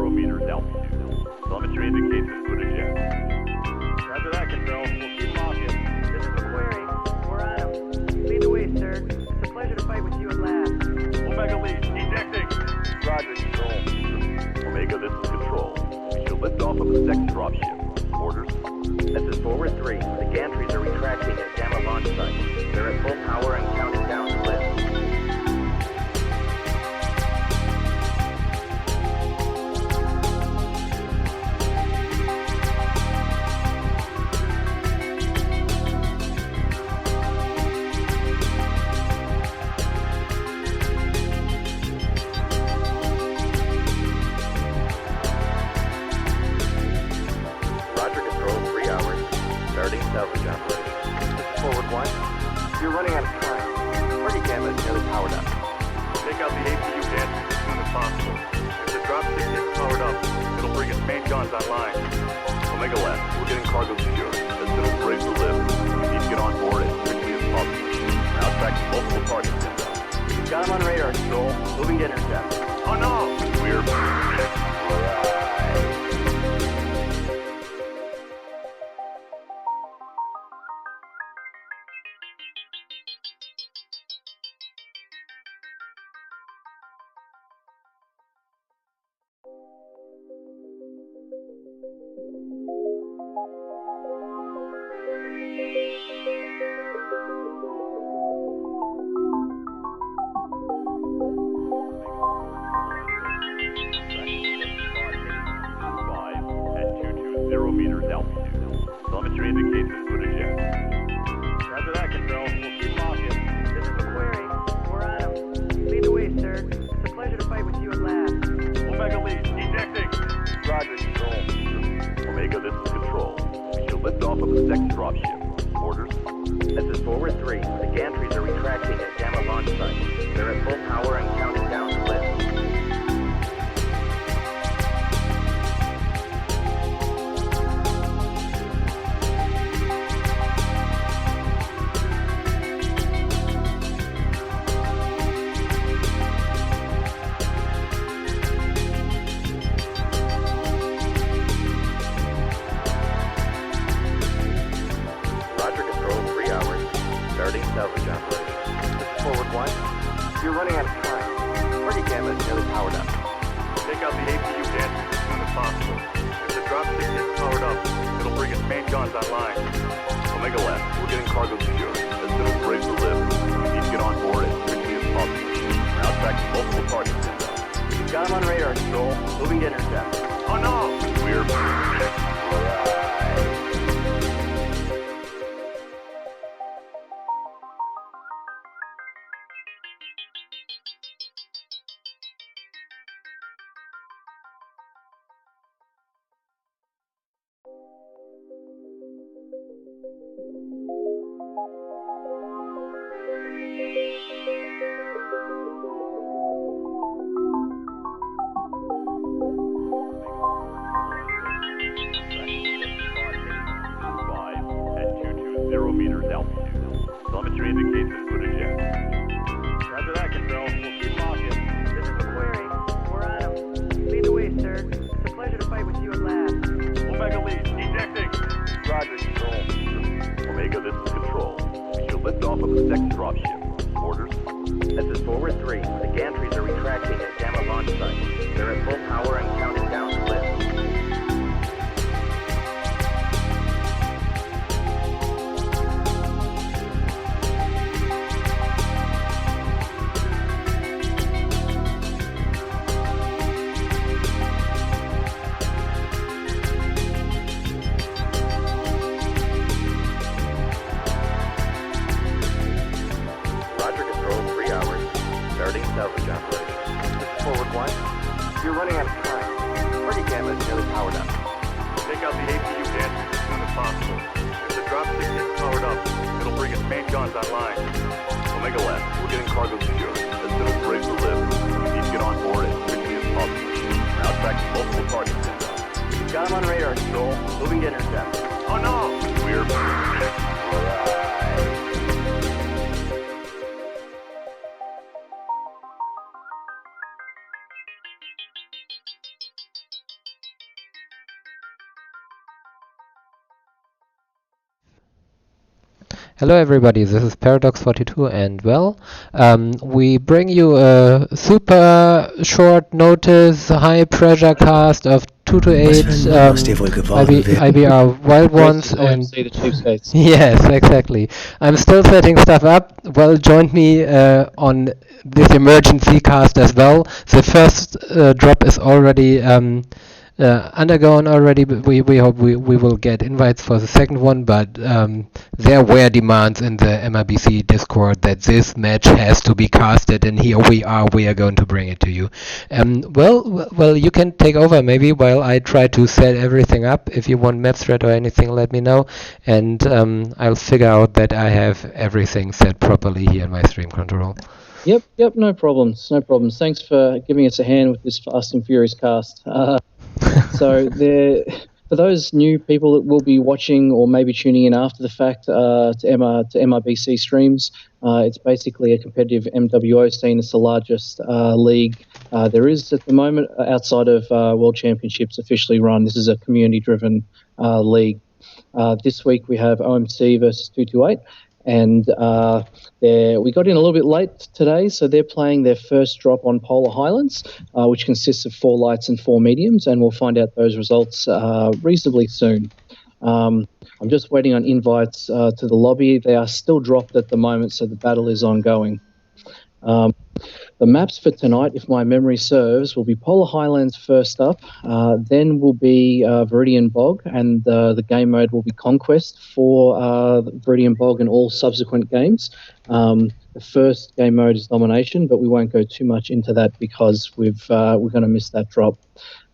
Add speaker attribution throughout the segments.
Speaker 1: 0 meters altitude. Telemetry indicates input eject.
Speaker 2: Roger that, Control. We'll keep them off you.
Speaker 3: This is McQuarrie. We're on him. Lead the way, sir. It's a pleasure to fight with you at last.
Speaker 2: Omega lead, ejecting.
Speaker 1: Roger, Control. Omega, this is Control. We should lift off of the second dropship. Orders?
Speaker 4: This is Forward 3. The gantries are retracting at Gamma launch site. They're at full power and counting down to lift. Starting salvage operation. This is Forward 1. You're running out of time. Party Gamma is nearly powered up.
Speaker 2: Take out the APU gantries as soon as possible. If the dropship gets powered up, it'll bring its main guns online.
Speaker 1: Omega left. We're getting cargo secured. As soon as we're ready to lift, we need to get on board as quickly as possible. We're now tracking multiple targets inbound.
Speaker 4: We've got them on radar, Control. Moving to intercept.
Speaker 2: Oh no!
Speaker 1: We're... meters altitude. Telemetry indicates input eject.
Speaker 2: Roger that, Control. We'll keep them off you.
Speaker 3: This is McQuarrie. We're on him. Lead the way, sir. It's a pleasure to fight with you at last.
Speaker 2: Omega lead, ejecting.
Speaker 1: Roger, Control. Omega, this is Control. We should lift off of the second dropship. Orders?
Speaker 4: This is Forward 3. The gantries are retracting at Gamma launch site. They're at full power and counting down to lift. Starting salvage operation. This is Forward 1. You're running out of time. Party Gamma is nearly powered up.
Speaker 2: Take out the APU gantries as soon as possible. If the dropship gets powered up, it'll bring its main guns online.
Speaker 1: Omega left. We're getting cargo secured. As soon as we're ready to lift, we need to get on board as quickly as possible. We're now tracking multiple targets inbound.
Speaker 4: We've got them on radar, Control. Moving to intercept.
Speaker 2: Oh no!
Speaker 1: We're... meters altitude. Telemetry indicates input eject.
Speaker 2: Roger that, Control. We'll keep them off you.
Speaker 3: This is McQuarrie. We're on him. Lead the way, sir. It's a pleasure to fight with you at last.
Speaker 2: Omega lead, ejecting.
Speaker 1: Roger, Control. Omega, this is Control. We should lift off of the second dropship. Orders?
Speaker 4: This is Forward 3. The gantries are retracting at Gamma launch site. They're at full power and counting down to lift. Starting salvage operation. This is Forward 1. You're running out of time. Party Gamma is nearly powered up.
Speaker 2: Take out the APU gantries as soon as possible. If the dropship gets powered up, it'll bring its main guns online.
Speaker 1: Omega left. We're getting cargo secured. As soon as we're ready to lift, we need to get on board as quickly as possible. We're now tracking multiple targets inbound.
Speaker 4: We've got them on radar, Control. Moving to intercept.
Speaker 2: Oh no!
Speaker 1: We're...
Speaker 5: Hello everybody, this is Paradox42 and we bring you a super short notice, high pressure cast of 2 to 8 IBR Wild Ones and
Speaker 6: the Cheapskates.
Speaker 5: yes, exactly. I'm still setting stuff up. Well, join me on this emergency cast as well. The first drop is already undergone already, but we hope we will get invites for the second one, but there were demands in the MRBC Discord that this match has to be casted, and here we are going to bring it to you. Well, you can take over maybe while I try to set everything up. If you want map thread or anything, let me know, and I'll figure out that I have everything set properly here in my stream control.
Speaker 6: Yep, no problems. Thanks for giving us a hand with this Fast and Furious cast. So for those new people that will be watching or maybe tuning in after the fact to MRBC streams, it's basically a competitive MWO scene. It's the largest league there is at the moment outside of World Championships officially run. This is a community-driven league. This week we have OMC versus 228. And we got in a little bit late today, so they're playing their first drop on Polar Highlands, which consists of 4 lights and 4 mediums, and we'll find out those results reasonably soon. I'm just waiting on invites to the lobby. They are still dropped at the moment, so the battle is ongoing. The maps for tonight, if my memory serves, will be Polar Highlands first up, then will be Viridian Bog, and the game mode will be Conquest for Viridian Bog and all subsequent games. The first game mode is Domination, but we won't go too much into that because we're going to miss that drop.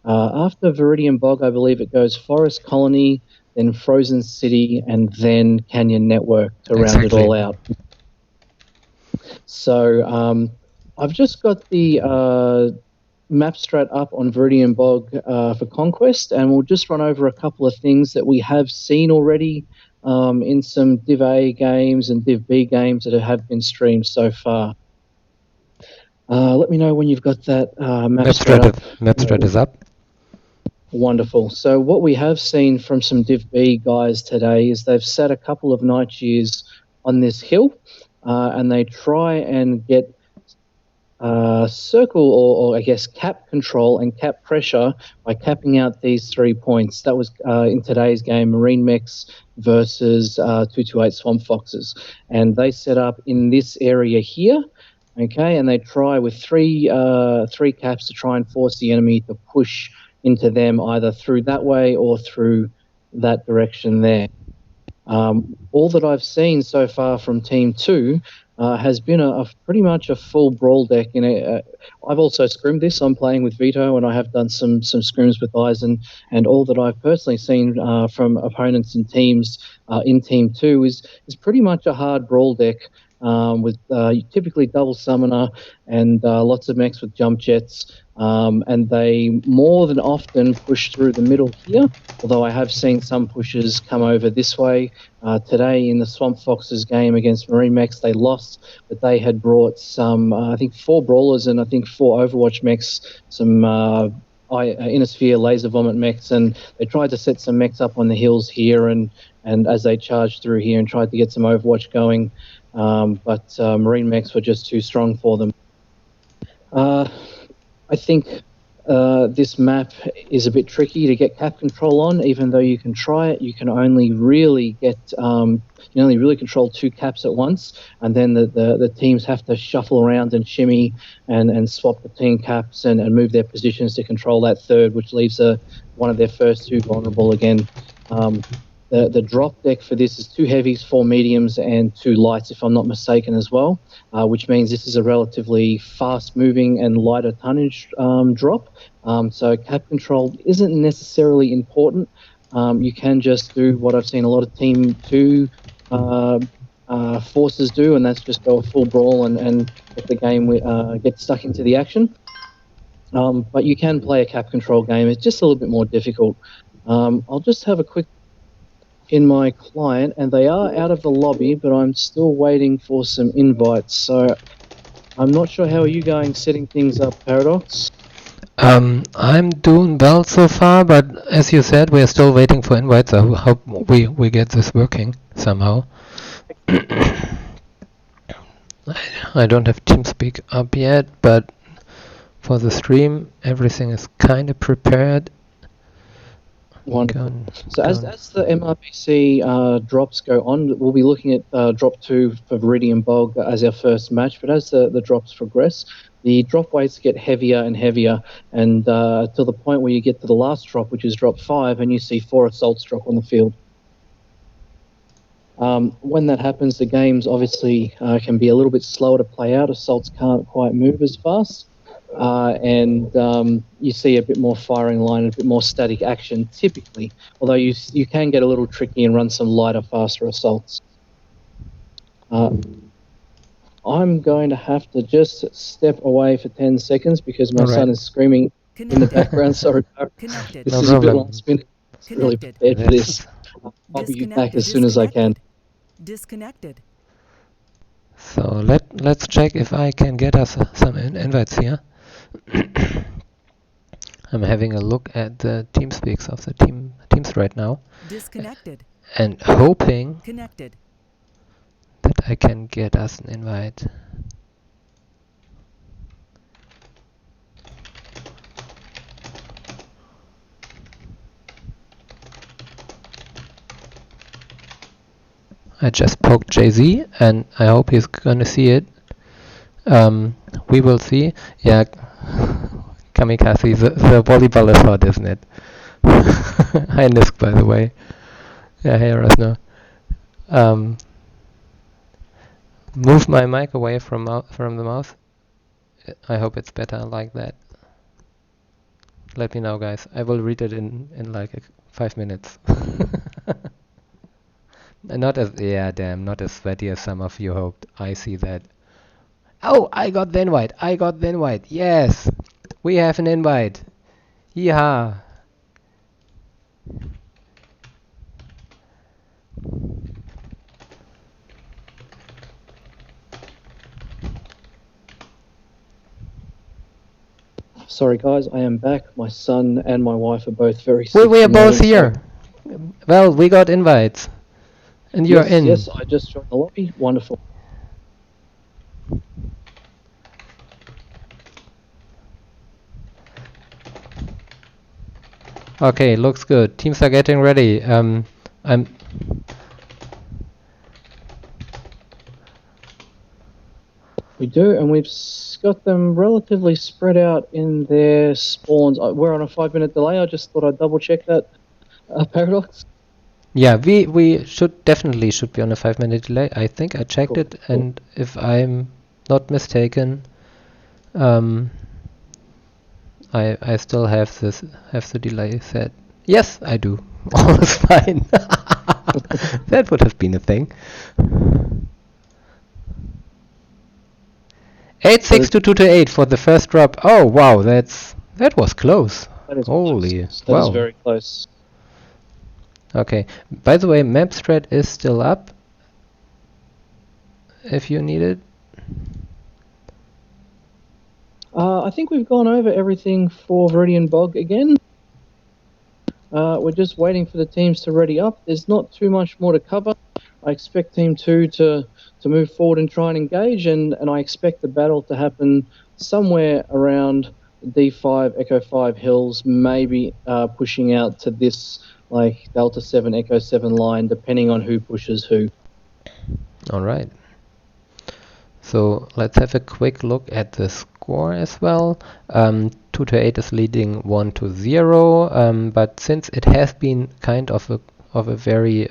Speaker 6: After Viridian Bog, I believe it goes Forest Colony, then Frozen City, and then Canyon Network to round it all out. So I've just got the map strat up on Viridian Bog for Conquest, and we'll just run over a couple of things that we have seen already in some Div A games and Div B games that have been streamed so far. Let me know when you've got that map strat up.
Speaker 5: Map strat is up.
Speaker 6: Wonderful. So what we have seen from some Div B guys today is they've set a couple of night gears on this hill, and they try and get circle or I guess cap control and cap pressure by capping out these 3 points. That was in today's game, Marine Mechs versus 228 Swamp Foxes. And they set up in this area here, okay, and they try with three caps to try and force the enemy to push into them either through that way or through that direction there. All that I've seen so far from Team 2 has been pretty much a full brawl deck. I've also scrimmed this. I'm playing with Vito, and I have done some scrims with guys, and all that I've personally seen from opponents and teams in Team 2 is pretty much a hard brawl deck with typically double summoner and lots of mechs with jump jets. And they more than often push through the middle here, although I have seen some pushes come over this way. Today in the Swamp Foxes game against Marine Mechs, they lost, but they had brought some, I think 4 Brawlers and I think 4 Overwatch mechs, some Inner Sphere Laser Vomit mechs, and they tried to set some mechs up on the hills here and as they charged through here and tried to get some Overwatch going, but Marine Mechs were just too strong for them. I think this map is a bit tricky to get cap control on. Even though you can try it, you can only really get you only really control 2 caps at once, and then the teams have to shuffle around and shimmy and swap between caps and move their positions to control that third, which leaves one of their first 2 vulnerable again. The drop deck for this is 2 heavies, 4 mediums, and 2 lights, if I'm not mistaken, as well, which means this is a relatively fast-moving and lighter tonnage drop. So cap control isn't necessarily important. You can just do what I've seen a lot of Team 2 forces do, and that's just go a full brawl and let the game get stuck into the action. But you can play a cap control game. It's just a little bit more difficult. I'll just have a quick in my client, and they are out of the lobby, but I'm still waiting for some invites. So I'm not sure how are you going setting things up, Paradox?
Speaker 5: I'm doing well so far, but as you said, we're still waiting for invites. I hope we get this working somehow. I don't have TeamSpeak up yet, but for the stream, everything is kind of prepared.
Speaker 6: Wonderful.
Speaker 5: Gone-
Speaker 6: So as
Speaker 5: gone.
Speaker 6: the MRBC drops go on, we'll be looking at drop 2 for Viridian Bog as our first match. But as the drops progress, the drop weights get heavier and heavier, and to the point where you get to the last drop, which is drop 5, and you see 4 assaults drop on the field. When that happens, the games obviously can be a little bit slower to play out. Assaults can't quite move as fast. And you see a bit more firing line, a bit more static action typically, although you can get a little tricky and run some lighter, faster assaults. I'm going to have to just step away for 10 seconds because my son is screaming in the background. Sorry,
Speaker 7: Connected.
Speaker 6: this
Speaker 5: No
Speaker 6: is a bit
Speaker 5: problem.
Speaker 6: last minute. I'm really
Speaker 7: Connected.
Speaker 6: prepared for this.
Speaker 5: That's-
Speaker 6: I'll be back as soon as I can.
Speaker 7: Disconnected.
Speaker 5: So let's check if I can get us some invites here. I'm having a look at the TeamSpeaks of the teams right now,
Speaker 7: Disconnected.
Speaker 5: and hoping
Speaker 7: Connected.
Speaker 5: that I can get us an invite. I just poked Jay-Z, and I hope he's gonna see it. We will see. Yeah, Kamikaze, the volleyball is hot, isn't it? Hi Nisk, by the way. Yeah, hey Rasno. Move my mic away from the mouse. I hope it's better like that. Let me know, guys. I will read it in like 5 minutes. Not as sweaty as some of you hoped. I see that. Oh, I got the invite. Yes, we have an invite. Yeehaw.
Speaker 6: Sorry, guys, I am back. My son and my wife are both very sick.
Speaker 5: We are
Speaker 6: from
Speaker 5: both
Speaker 6: morning,
Speaker 5: here. Well, we got invites. And you're
Speaker 6: yes,
Speaker 5: in.
Speaker 6: Yes, I just joined the lobby. Wonderful.
Speaker 5: Okay, looks good. Teams are getting ready.
Speaker 6: We do, and we've got them relatively spread out in their spawns. We're on a 5-minute delay. I just thought I'd double check that. Paradox?
Speaker 5: Yeah, we should definitely be on a 5-minute delay. I think I checked it, and if I'm not mistaken, I still have the delay set. Yes, I do. All is fine. That would have been a thing. 86228 for the first drop. Oh wow, that was close.
Speaker 6: That is
Speaker 5: Holy,
Speaker 6: close. That
Speaker 5: wow.
Speaker 6: is very close.
Speaker 5: Okay. By the way, map thread is still up. If you need it.
Speaker 6: I think we've gone over everything for Viridian Bog again. We're just waiting for the teams to ready up. There's not too much more to cover. I expect Team 2 to move forward and try and engage, and I expect the battle to happen somewhere around D5, Echo 5 hills, maybe pushing out to this like Delta 7, Echo 7 line, depending on who pushes who.
Speaker 5: All right. So let's have a quick look at the score as well. 228 is leading 1-0, but since it has been kind of a very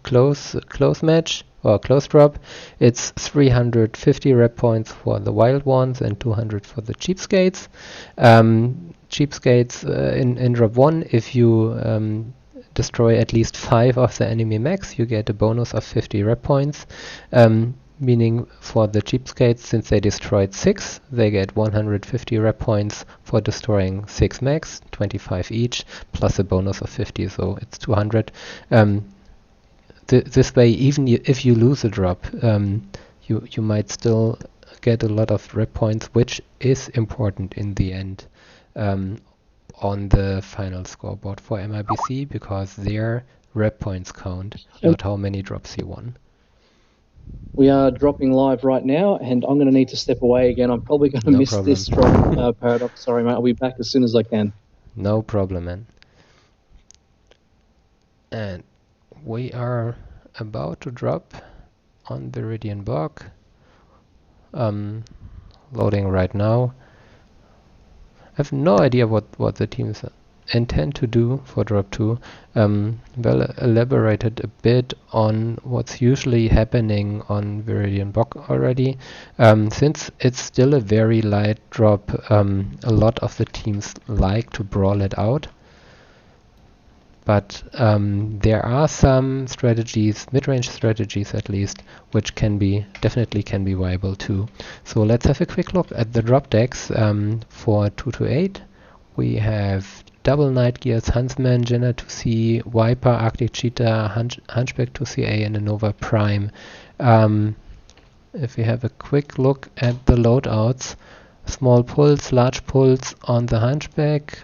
Speaker 5: close match or close drop, it's 350 rep points for the wild ones and 200 for the cheapskates. Cheapskates in drop 1, if you destroy at least 5 of the enemy mechs, you get a bonus of 50 rep points. Meaning for the cheapskates, since they destroyed 6, they get 150 rep points for destroying 6 mechs, 25 each, plus a bonus of 50, so it's 200. This way, even if you lose a drop, you might still get a lot of rep points, which is important in the end on the final scoreboard for MRBC, because their rep points count,
Speaker 6: Yep.
Speaker 5: not how many drops you won.
Speaker 6: We are dropping live right now, and I'm going to need to step away again. I'm probably going to
Speaker 5: No
Speaker 6: miss
Speaker 5: problem.
Speaker 6: this drop, Paradox. Sorry, mate. I'll be back as soon as I can.
Speaker 5: No problem, man. And we are about to drop on Viridian Bog. Loading right now. I have no idea what the teams intend to do for drop 2. Well elaborated a bit on what's usually happening on Viridian Bog already. Since it's still a very light drop, a lot of the teams like to brawl it out. But there are some strategies, mid-range strategies at least, which definitely can be viable too. So let's have a quick look at the drop decks for 2-8. We have double Night Gears, Huntsman, Jenna 2C, Viper, Arctic Cheetah, Hunchback 2CA, and a Nova Prime. If we have a quick look at the loadouts, small pulse, large pulse on the Hunchback,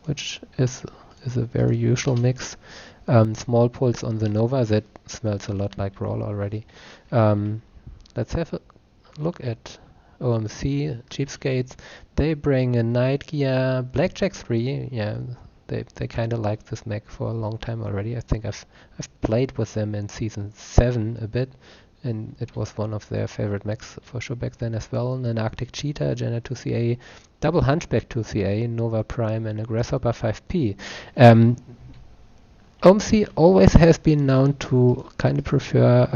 Speaker 5: which is a very usual mix. Small pulse on the Nova, that smells a lot like Brawl already. Let's have a look at OMC, Cheapskates. They bring a Night Gear, Blackjack 3. Yeah, they kind of like this mech for a long time already. I think I've played with them in Season 7 a bit, and it was one of their favorite mechs for sure back then as well. And an Arctic Cheetah, Jenna 2CA, double Hunchback 2CA, Nova Prime, and a Grasshopper 5P. OMC always has been known to kind of prefer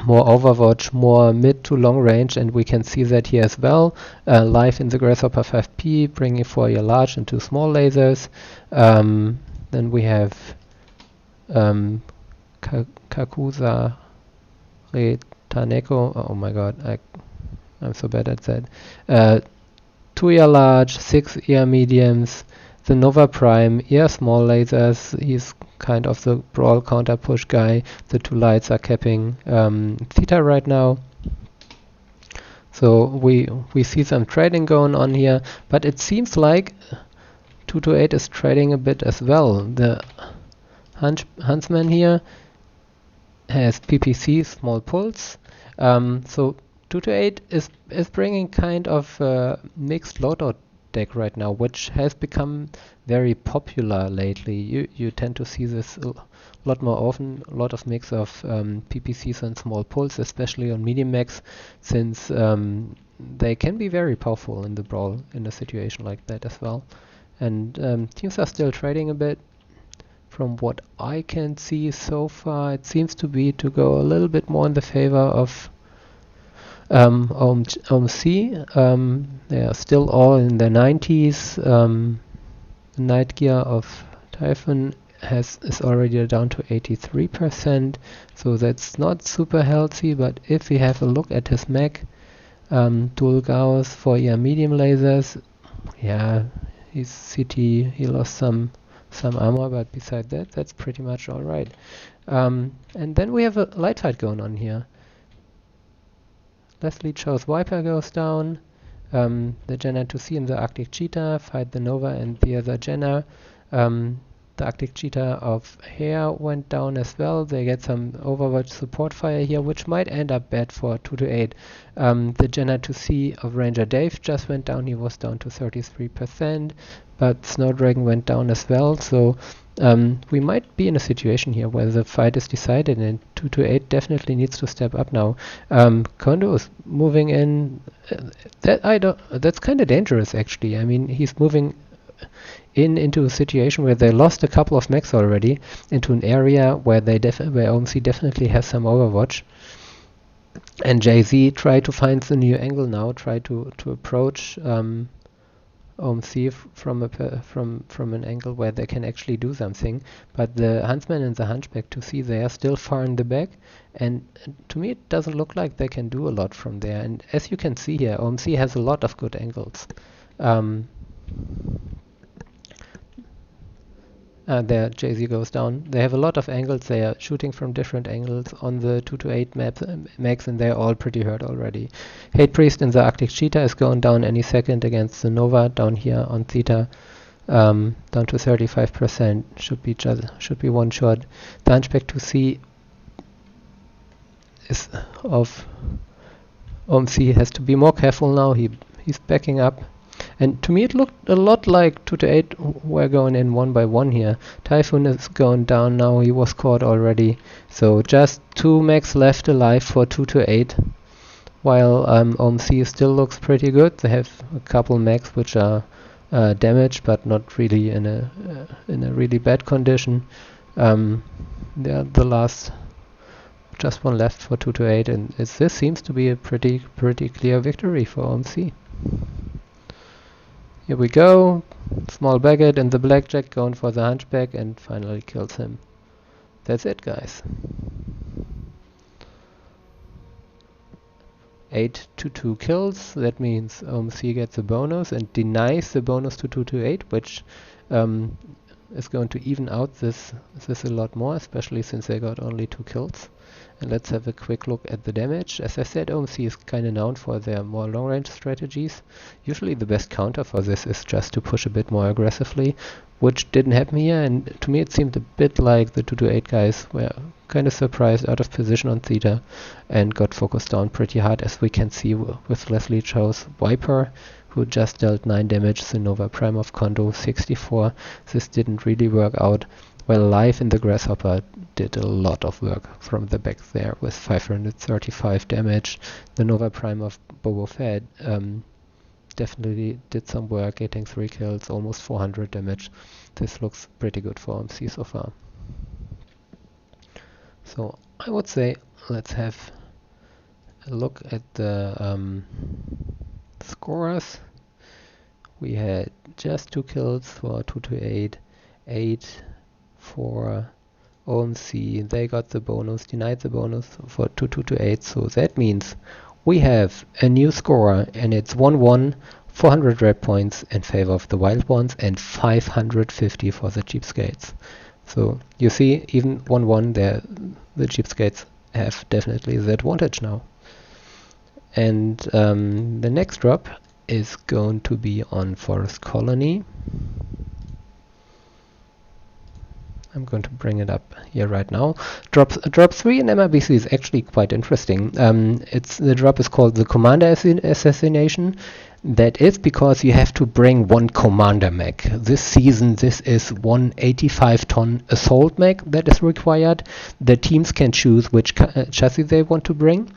Speaker 5: more Overwatch, more mid to long range, and we can see that here as well. Live in the Grasshopper 5P, bringing 4-year large and 2 small lasers. Then we have Kakuza Taneko. Oh my god, I'm so bad at that. 2-year large, 6-year mediums, the Nova Prime, ear small lasers. He's kind of the brawl counter push guy. The 2 lights are capping Theta right now. So we see some trading going on here, but it seems like 2-8 is trading a bit as well. The Huntsman here has PPC, small pulse. So 2-8 is bringing kind of a mixed loadout deck right now, which has become very popular lately. You tend to see this a lot more often, a lot of mix of PPCs and small pulse, especially on medium mechs, since they can be very powerful in the brawl in a situation like that as well. And teams are still trading a bit. From what I can see so far, it seems to be to go a little bit more in the favor of OMC. They are still all in the 90s. The Night Gear of Typhon is already down to 83%, so that's not super healthy. But if we have a look at his mech, dual Gauss, 4-year medium lasers, yeah, he's CT. He lost some armor, but beside that, that's pretty much all right. And then we have a light fight going on here. Leslie chose Viper goes down. The Jenna 2C and the Arctic Cheetah fight the Nova and the other Jenna. The Arctic Cheetah of Hair went down as well. They get some Overwatch support fire here, which might end up bad for 2-8. The Jenna 2C of Ranger Dave just went down. He was down to 33%, but Snowdragon went down as well. So we might be in a situation here where the fight is decided, and 2-8 definitely needs to step up now. Kondo is moving in. That's kind of dangerous, actually. I mean, he's moving into a situation where they lost a couple of mechs already, into an area where where OMC definitely has some Overwatch. And Jay-Z tried to find the new angle now, try to approach OMC from an angle where they can actually do something. But the Huntsman and the Hunchback 2C, they are still far in the back, and to me it doesn't look like they can do a lot from there. And as you can see here, OMC has a lot of good angles. There Jay-Z goes down. They have a lot of angles. They are shooting from different angles on the 2-8 maps, and they're all pretty hurt already. Hate Priest in the Arctic Cheetah is going down any second against the Nova down here on Theta. down to 35%. Should be one shot. The Hunchback 2C is of OMC has to be more careful now. He's backing up. And to me it looked a lot like 2 to 8 were going in one by one here. Typhoon is going down now, he was caught already. So just 2 mechs left alive for 2 to 8. While OMC still looks pretty good. They have a couple mechs which are damaged but not really in a really bad condition. They're the last, just one left for 2 to 8, and this seems to be a pretty clear victory for OMC. Here we go, small Baggett and the Blackjack going for the Hunchback and finally kills him. That's it, guys. 8 to 2 kills, that means OMC gets a bonus and denies the bonus to 2 to 8, which is going to even out this a lot more, especially since they got only 2 kills. And let's have a quick look at the damage. As I said, OMC is kind of known for their more long-range strategies. Usually the best counter for this is just to push a bit more aggressively, which didn't happen here, and to me it seemed a bit like the 2 to 8 guys were kind of surprised out of position on Theta and got focused down pretty hard, as we can see with Leslie Cho's Viper, who just dealt 9 damage, the Nova Prime of Kondo 64. This didn't really work out. Well, Live in the Grasshopper did a lot of work from the back there with 535 damage. The Nova Prime of Boba Fett definitely did some work, getting 3 kills, almost 400 damage. This looks pretty good for OMC so far. So I would say let's have a look at the scorers. We had just 2 kills for 2 to 8, 8 for OMC. They got the bonus, denied the bonus for 2 to 8. So that means we have a new scorer, and it's 1-1, 400 red points in favor of the Wild Ones and 550 for the Cheapskates. So you see, even 1-1 there, the Cheapskates have definitely the advantage now. And the next drop is going to be on Forest Colony. I'm going to bring it up here right now. Drop 3 in MRBC is actually quite interesting. The drop is called the Commander Assassination. That is because you have to bring 1 Commander mech. This season this is 1 85-ton assault mech that is required. The teams can choose which chassis they want to bring.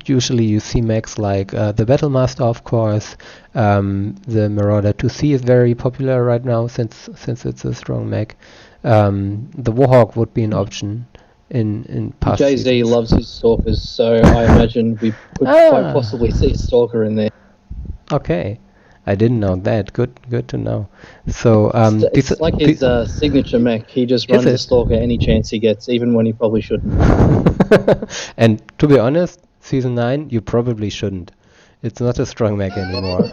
Speaker 5: Usually you see mechs like the Battlemaster, of course. The Marauder 2C is very popular right now since it's a strong mech. The Warhawk would be an option in past
Speaker 6: Jay-Z
Speaker 5: seasons.
Speaker 6: loves his Stalkers, so I imagine we could quite possibly see a Stalker in there.
Speaker 5: Okay, I didn't know that. Good to know. So
Speaker 6: it's like his signature mech. He just runs a Stalker any chance he gets, even when he probably shouldn't.
Speaker 5: And to be honest, Season 9, you probably shouldn't. It's not a strong mech anymore.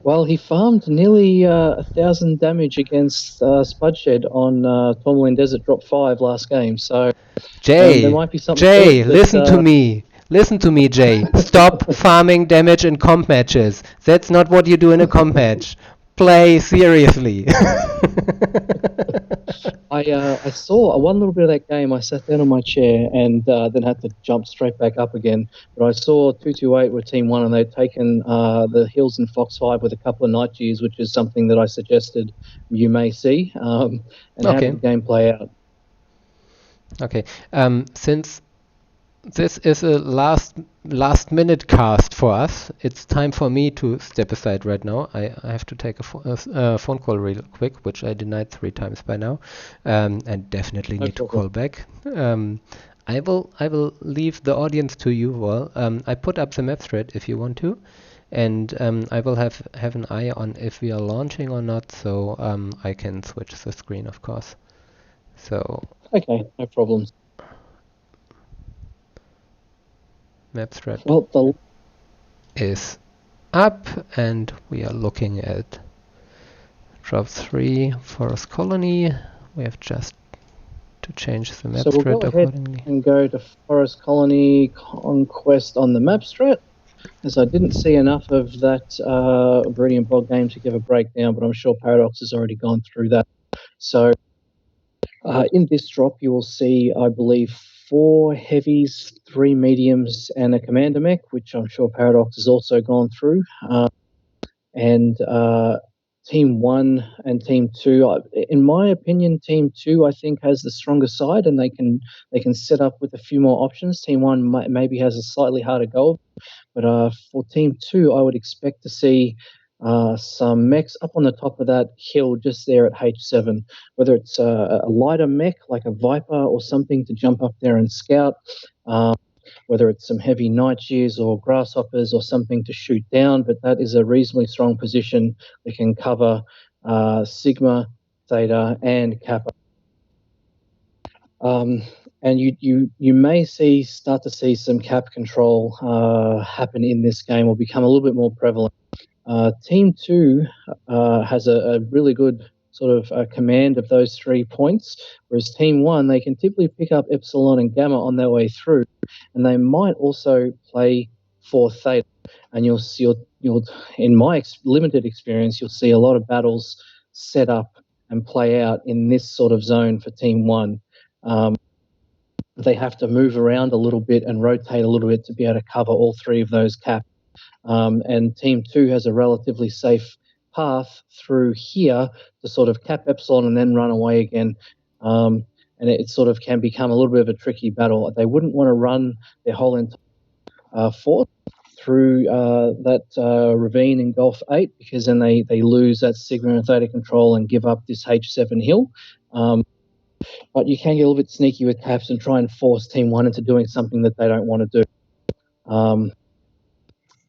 Speaker 6: Well, he farmed nearly 1,000 damage against Spudshed on Tourmaline Desert Drop 5 last game, so there might be something.
Speaker 5: Jay, listen to me. Listen to me, Jay. Stop farming damage in comp matches. That's not what you do in a comp match. Play seriously.
Speaker 6: I saw one little bit of that game. I sat down on my chair and then had to jump straight back up again. But I saw 228 were Team 1, and they'd taken the Hills and Fox 5 with a couple of Night Gears, which is something that I suggested you may see. And how did the game play out?
Speaker 5: Okay. Since this is a last minute cast for us, it's time for me to step aside right now. I have to take a phone call real quick, which I denied 3 times by now, and definitely need to call back. I will leave the audience to you. Well, I put up the map thread if you want to, and I will have an eye on if we are launching or not, so I can switch the screen, of course. So
Speaker 6: okay, no problems.
Speaker 5: Map thread
Speaker 6: is
Speaker 5: up, and we are looking at drop 3 Forest Colony. We have just to change the map thread accordingly.
Speaker 6: And go to Forest Colony Conquest on the map thread. as I didn't see enough of that Viridian Bog game to give a breakdown, but I'm sure Paradox has already gone through that. So in this drop, you will see, I believe, 4 heavies, 3 mediums, and a commander mech, which I'm sure Paradox has also gone through. And Team 1 and Team 2, in my opinion, Team 2 I think has the stronger side, and they can set up with a few more options. Team 1 maybe has a slightly harder go, but for Team 2, I would expect to see some mechs up on the top of that hill just there at H7, whether it's a lighter mech like a Viper or something to jump up there and scout, whether it's some heavy night shears or grasshoppers or something to shoot down, but that is a reasonably strong position that can cover Sigma, Theta, and Kappa. And you may start to see some cap control happen in this game, or become a little bit more prevalent. Team 2 has a really good sort of command of those 3 points, whereas Team 1, they can typically pick up Epsilon and Gamma on their way through, and they might also play for Theta. And you'll in my limited experience, you'll see a lot of battles set up and play out in this sort of zone for Team 1. They have to move around a little bit and rotate a little bit to be able to cover all 3 of those caps. And Team 2 has a relatively safe path through here to sort of cap Epsilon and then run away again. And it sort of can become a little bit of a tricky battle. They wouldn't want to run their whole entire force through that ravine in Gulf 8, because then they lose that Sigma and Theta control and give up this H7 hill. But you can get a little bit sneaky with caps and try and force Team 1 into doing something that they don't want to do.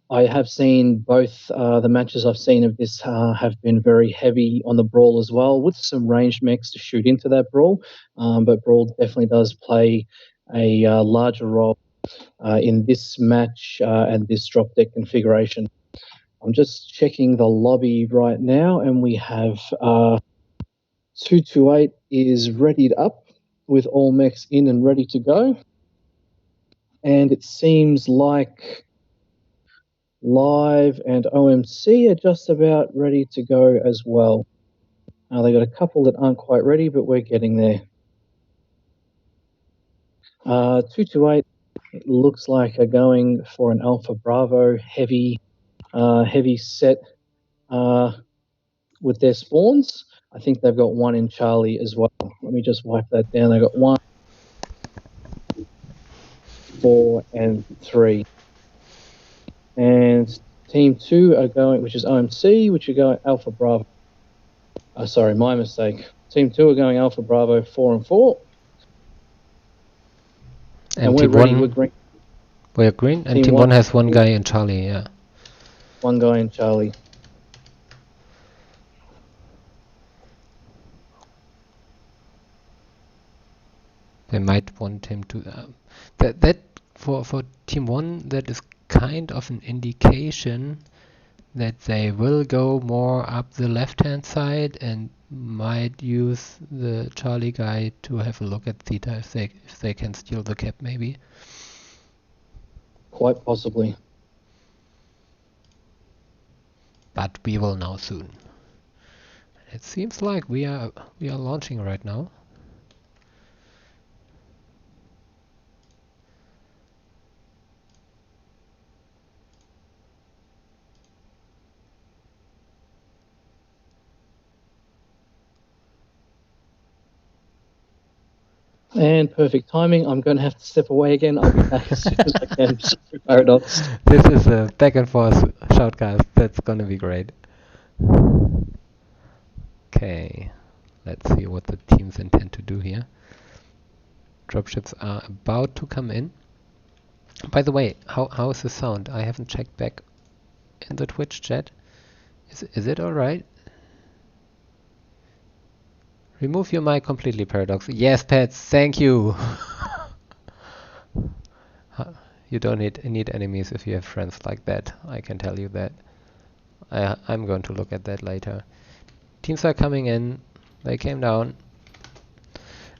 Speaker 6: I have seen both the matches I've seen of this have been very heavy on the Brawl as well, with some ranged mechs to shoot into that Brawl. But Brawl definitely does play a larger role in this match and this drop deck configuration. I'm just checking the lobby right now, and we have 228 is readied up with all mechs in and ready to go. And it seems like Live and OMC are just about ready to go as well. They got a couple that aren't quite ready, but we're getting there. 228 it looks like are going for an Alpha Bravo heavy set with their spawns. I think they've got 1 in Charlie as well. Let me just wipe that down. They've got 1, 4, and 3. And Team 2 are going, which is OMC, which are going Alpha Bravo. Sorry, my mistake. Team 2 are going Alpha Bravo 4 and 4.
Speaker 5: And
Speaker 6: we're
Speaker 5: Team
Speaker 6: ready.
Speaker 5: 1,
Speaker 6: We're green.
Speaker 5: we're green, and
Speaker 6: Team
Speaker 5: Team 1
Speaker 6: 1
Speaker 5: has 1 guy in Charlie, yeah.
Speaker 6: 1 guy in Charlie.
Speaker 5: They might want him to... that for Team 1, that is kind of an indication that they will go more up the left-hand side and might use the Charlie guy to have a look at Theta if they can steal the cap, maybe.
Speaker 6: Quite possibly.
Speaker 5: But we will know soon. It seems like we are launching right now.
Speaker 6: And perfect timing. I'm going to have to step away again. I'll be back as soon as I can. Paradox.
Speaker 5: This is a back and forth shoutcast. That's going to be great. Okay, let's see what the teams intend to do here. Dropships are about to come in. By the way, how is the sound? I haven't checked back in the Twitch chat. Is it alright? Remove your mic completely, Paradox. Yes, Pets, thank you! You don't need enemies if you have friends like that, I can tell you that. I'm going to look at that later. Teams are coming in, they came down.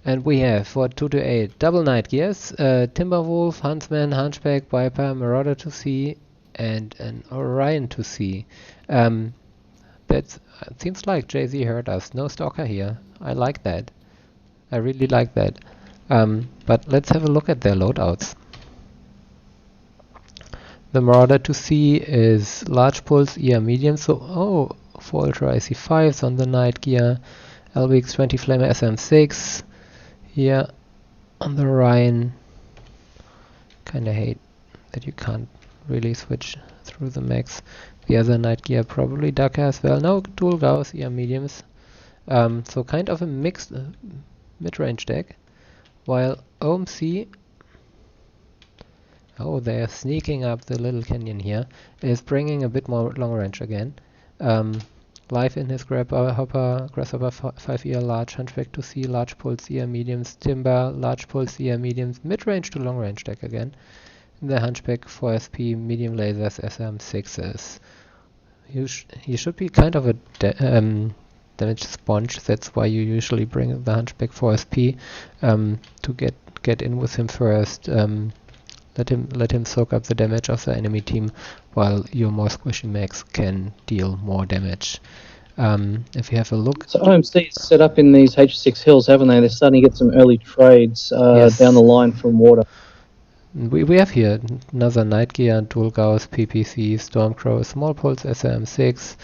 Speaker 5: And we have, for 2 to 8, Double Night Gears, Timberwolf, Huntsman, Hunchback, Viper, Marauder to C, and an Orion to C. That seems like Jay-Z heard us. No stalker here. I like that. I really like that. But let's have a look at their loadouts. The Marauder to C is large pulse, ER medium, so 4 Ultra IC5s on the night gear, LBX20 Flamer SM6 here on the Orion. Kinda hate that you can't really switch through the max. The other night gear probably Dakar as well. No, dual Gauss, ER mediums. So kind of a mixed mid-range deck. While OMC, they are sneaking up the little canyon here, is bringing a bit more long range again. Live in his Grasshopper 5-ear large, Hunchback to C, large pulse ER mediums, Timber, large pulse ER mediums, mid-range to long range deck again. In the Hunchback 4SP, medium lasers, SM6s. He should be kind of a damage sponge. That's why you usually bring the Hunchback 4SP to get in with him first. Let him soak up the damage of the enemy team, while your more squishy mechs can deal more damage. If you have a look,
Speaker 6: So OMC is set up in these H6 hills, haven't they? They're starting to get some early trades
Speaker 5: Yes.
Speaker 6: down the line from water.
Speaker 5: we have here another Night Gear, Dual Gauss, PPC, Stormcrow, Small Pulse SM6.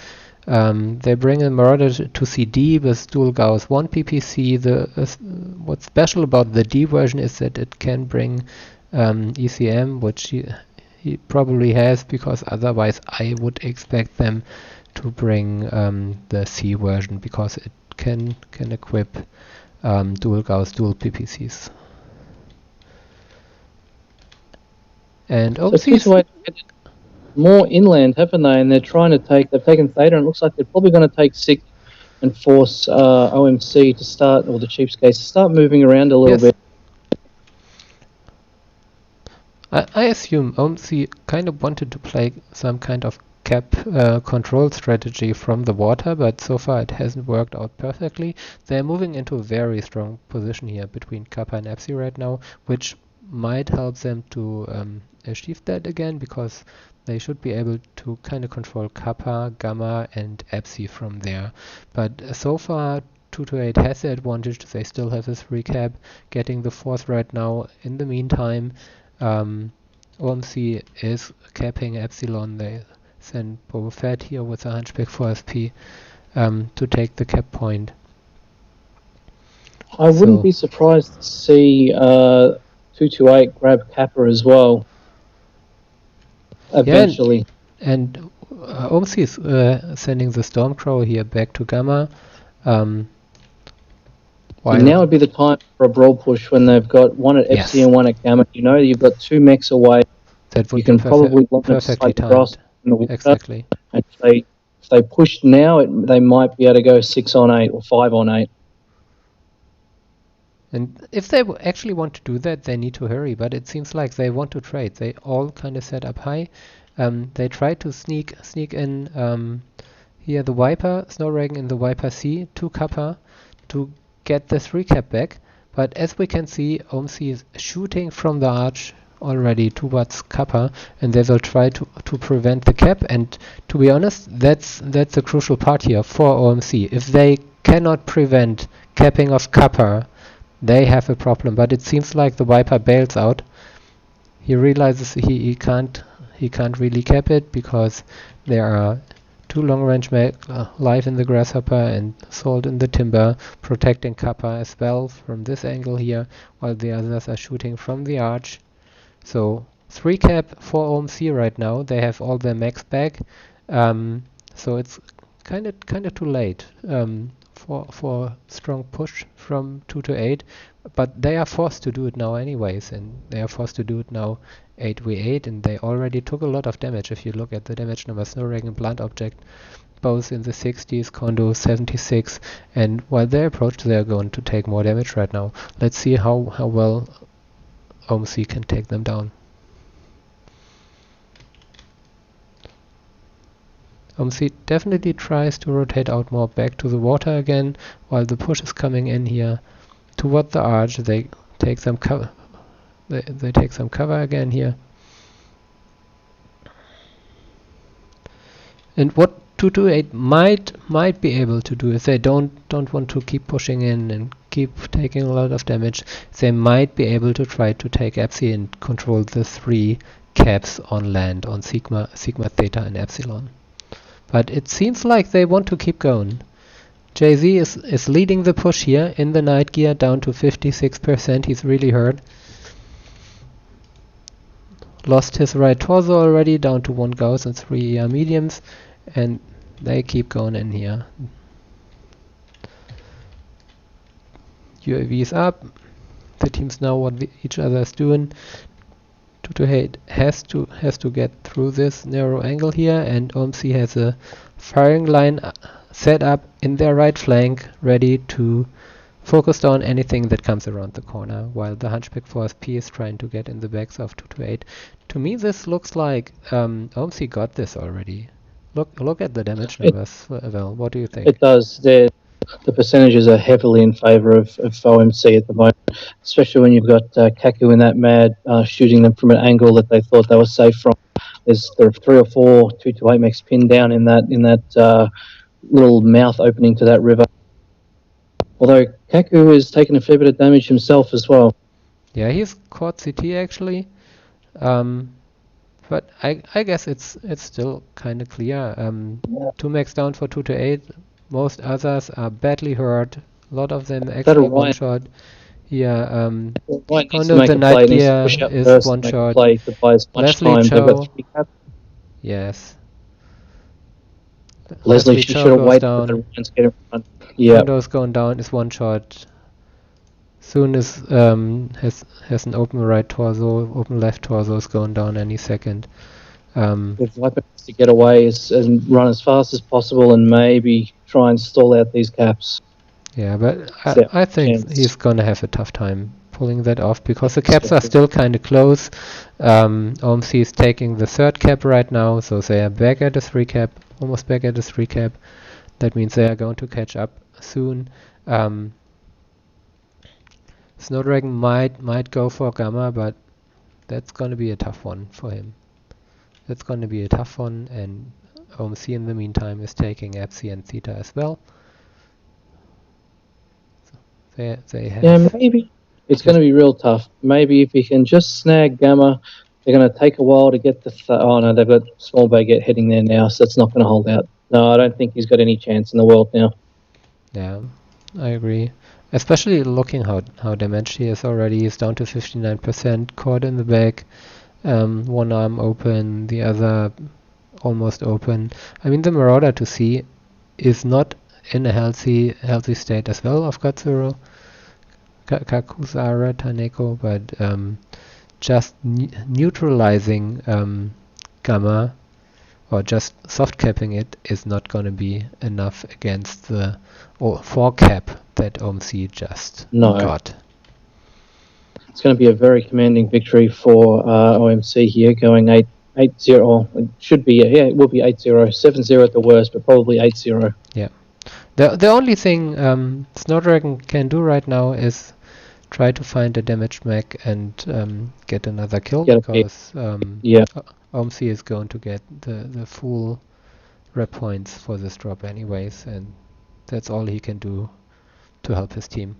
Speaker 5: They bring a Marauder to CD with Dual Gauss 1 PPC. What's special about the D version is that it can bring ECM, which he probably has, because otherwise I would expect them to bring the C version, because it can equip Dual Gauss, dual PPCs. And
Speaker 6: So Cheapskates more inland, haven't they? And they've taken Theta, and it looks like they're probably going to take 6 and force OMC to start, or the Cheapskates to start moving around a little bit.
Speaker 5: I assume OMC kind of wanted to play some kind of cap control strategy from the water, but so far it hasn't worked out perfectly. They're moving into a very strong position here between Kappa and Epsi right now, which might help them to achieve that again, because they should be able to kind of control Kappa, Gamma and Epsi from there. But so far 228 has the advantage. They still have a 3 cap, getting the 4th right now. In the meantime, OMC is capping Epsilon. They send Boba Fett here with a Hunchback 4SP to take the cap point.
Speaker 6: I wouldn't be surprised to see 228 grab Kappa as well eventually.
Speaker 5: Yeah, and OMC is sending the Stormcrow here back to Gamma.
Speaker 6: Now would be the time for a brawl push when they've got one at Epsi and one at Gamma. You know, you've got 2 mechs away.
Speaker 5: That would
Speaker 6: you can probably
Speaker 5: perfectly timed. Exactly.
Speaker 6: And if they push now, they might be able to go 6 on 8 or 5 on 8.
Speaker 5: And if they actually want to do that, they need to hurry. But it seems like they want to trade. They all kind of set up high. They try to sneak in here the Viper, Snowdragon in the Viper C, 2 Kappa to get the 3 cap back. But as we can see, OMC is shooting from the arch already towards Kappa, and they will try to prevent the cap. And to be honest, that's a crucial part here for OMC. If they cannot prevent capping of Kappa, they have a problem. But it seems like the Viper bails out. He realizes he can't really cap it, because there are 2 long-range mech live in the Grasshopper and Salt in the Timber, protecting Kappa as well from this angle here, while the others are shooting from the arch. So 3 cap for OMC right now. They have all their mechs back, so it's kind of too late for strong push from 228. But they are forced to do it now anyways, and they are forced to do it now 8v8, and they already took a lot of damage. If you look at the damage numbers, Snowdragon and Blunt Object, both in the 60s, Kondo 76, and while they approach, they are going to take more damage right now. Let's see how well OMC can take them down. OMC definitely tries to rotate out more back to the water again, while the push is coming in here toward the arch. They take some cover. They take some cover again here. And what 228 might be able to do if they don't want to keep pushing in and keep taking a lot of damage, they might be able to try to take Epsi and control the 3 caps on land on Sigma, Theta, and Epsilon. But it seems like they want to keep going. Jay-Z is leading the push here in the night gear down to 56%. He's really hurt. Lost his right torso already, down to 1 Gauss and 3 ER mediums, and they keep going in here. UAVs up. The teams know what each other is doing. 228 has to get through this narrow angle here, and OMC has a firing line set up in their right flank, ready to focus on anything that comes around the corner, while the Hunchback Force P is trying to get in the backs of 228. To me, this looks like OMC got this already. Look at the damage numbers. Well, what do you think?
Speaker 6: It does. The percentages are heavily in favour of OMC at the moment, especially when you've got Kaku in that mad shooting them from an angle that they thought they were safe from. There are 3 or 4 228 mechs pinned down in that little mouth opening to that river. Although Kaku has taken a fair bit of damage himself as well.
Speaker 5: Yeah, he's caught CT actually, but I guess it's still kind of clear. 2 mechs down for 228. Most others are badly hurt. A lot of them actually one shot. Yeah, Kondo the night gear is one shot. Leslie Cho. Yes.
Speaker 6: Leslie should have waited for the Ryan's get in front. Yeah.
Speaker 5: Kondo's going down is one shot. Soon is has an open right torso, open left torso is going down any second.
Speaker 6: If Viper has to get away and run as fast as possible and maybe try and stall out these caps.
Speaker 5: Yeah, but I think he's gonna have a tough time pulling that off because the caps are still kind of close. OMC is taking the 3rd cap right now, so they are back at the 3 cap, almost back at the 3 cap. That means they are going to catch up soon. Snowdragon might go for Gamma, but that's gonna be a tough one for him. That's gonna be a tough one, and OMC in the meantime is taking Epsi and Theta as well. So they have.
Speaker 6: Yeah, maybe it's going to be real tough. Maybe if he can just snag Gamma, they're going to take a while to get the. Oh no, they've got Small Baguette heading there now, so it's not going to hold out. No, I don't think he's got any chance in the world now.
Speaker 5: Yeah, I agree. Especially looking how damaged he is already. He's down to 59%, caught in the back. One arm open, the other almost open. I mean, the Marauder to see is not in a healthy state as well. I've got Zero, Kakusara, Taneko, but just neutralizing Gamma or just soft capping it is not going to be enough against the 4 cap that OMC just got.
Speaker 6: It's going to be a very commanding victory for OMC here, going 8-0. It should be, it will be 8-0, 7-0 at the worst, but probably 8-0.
Speaker 5: Yeah. The only thing Snowdragon can do right now is try to find a damaged mech and get another kill, because OMC is going to get the full rep points for this drop anyways, and that's all he can do to help his team.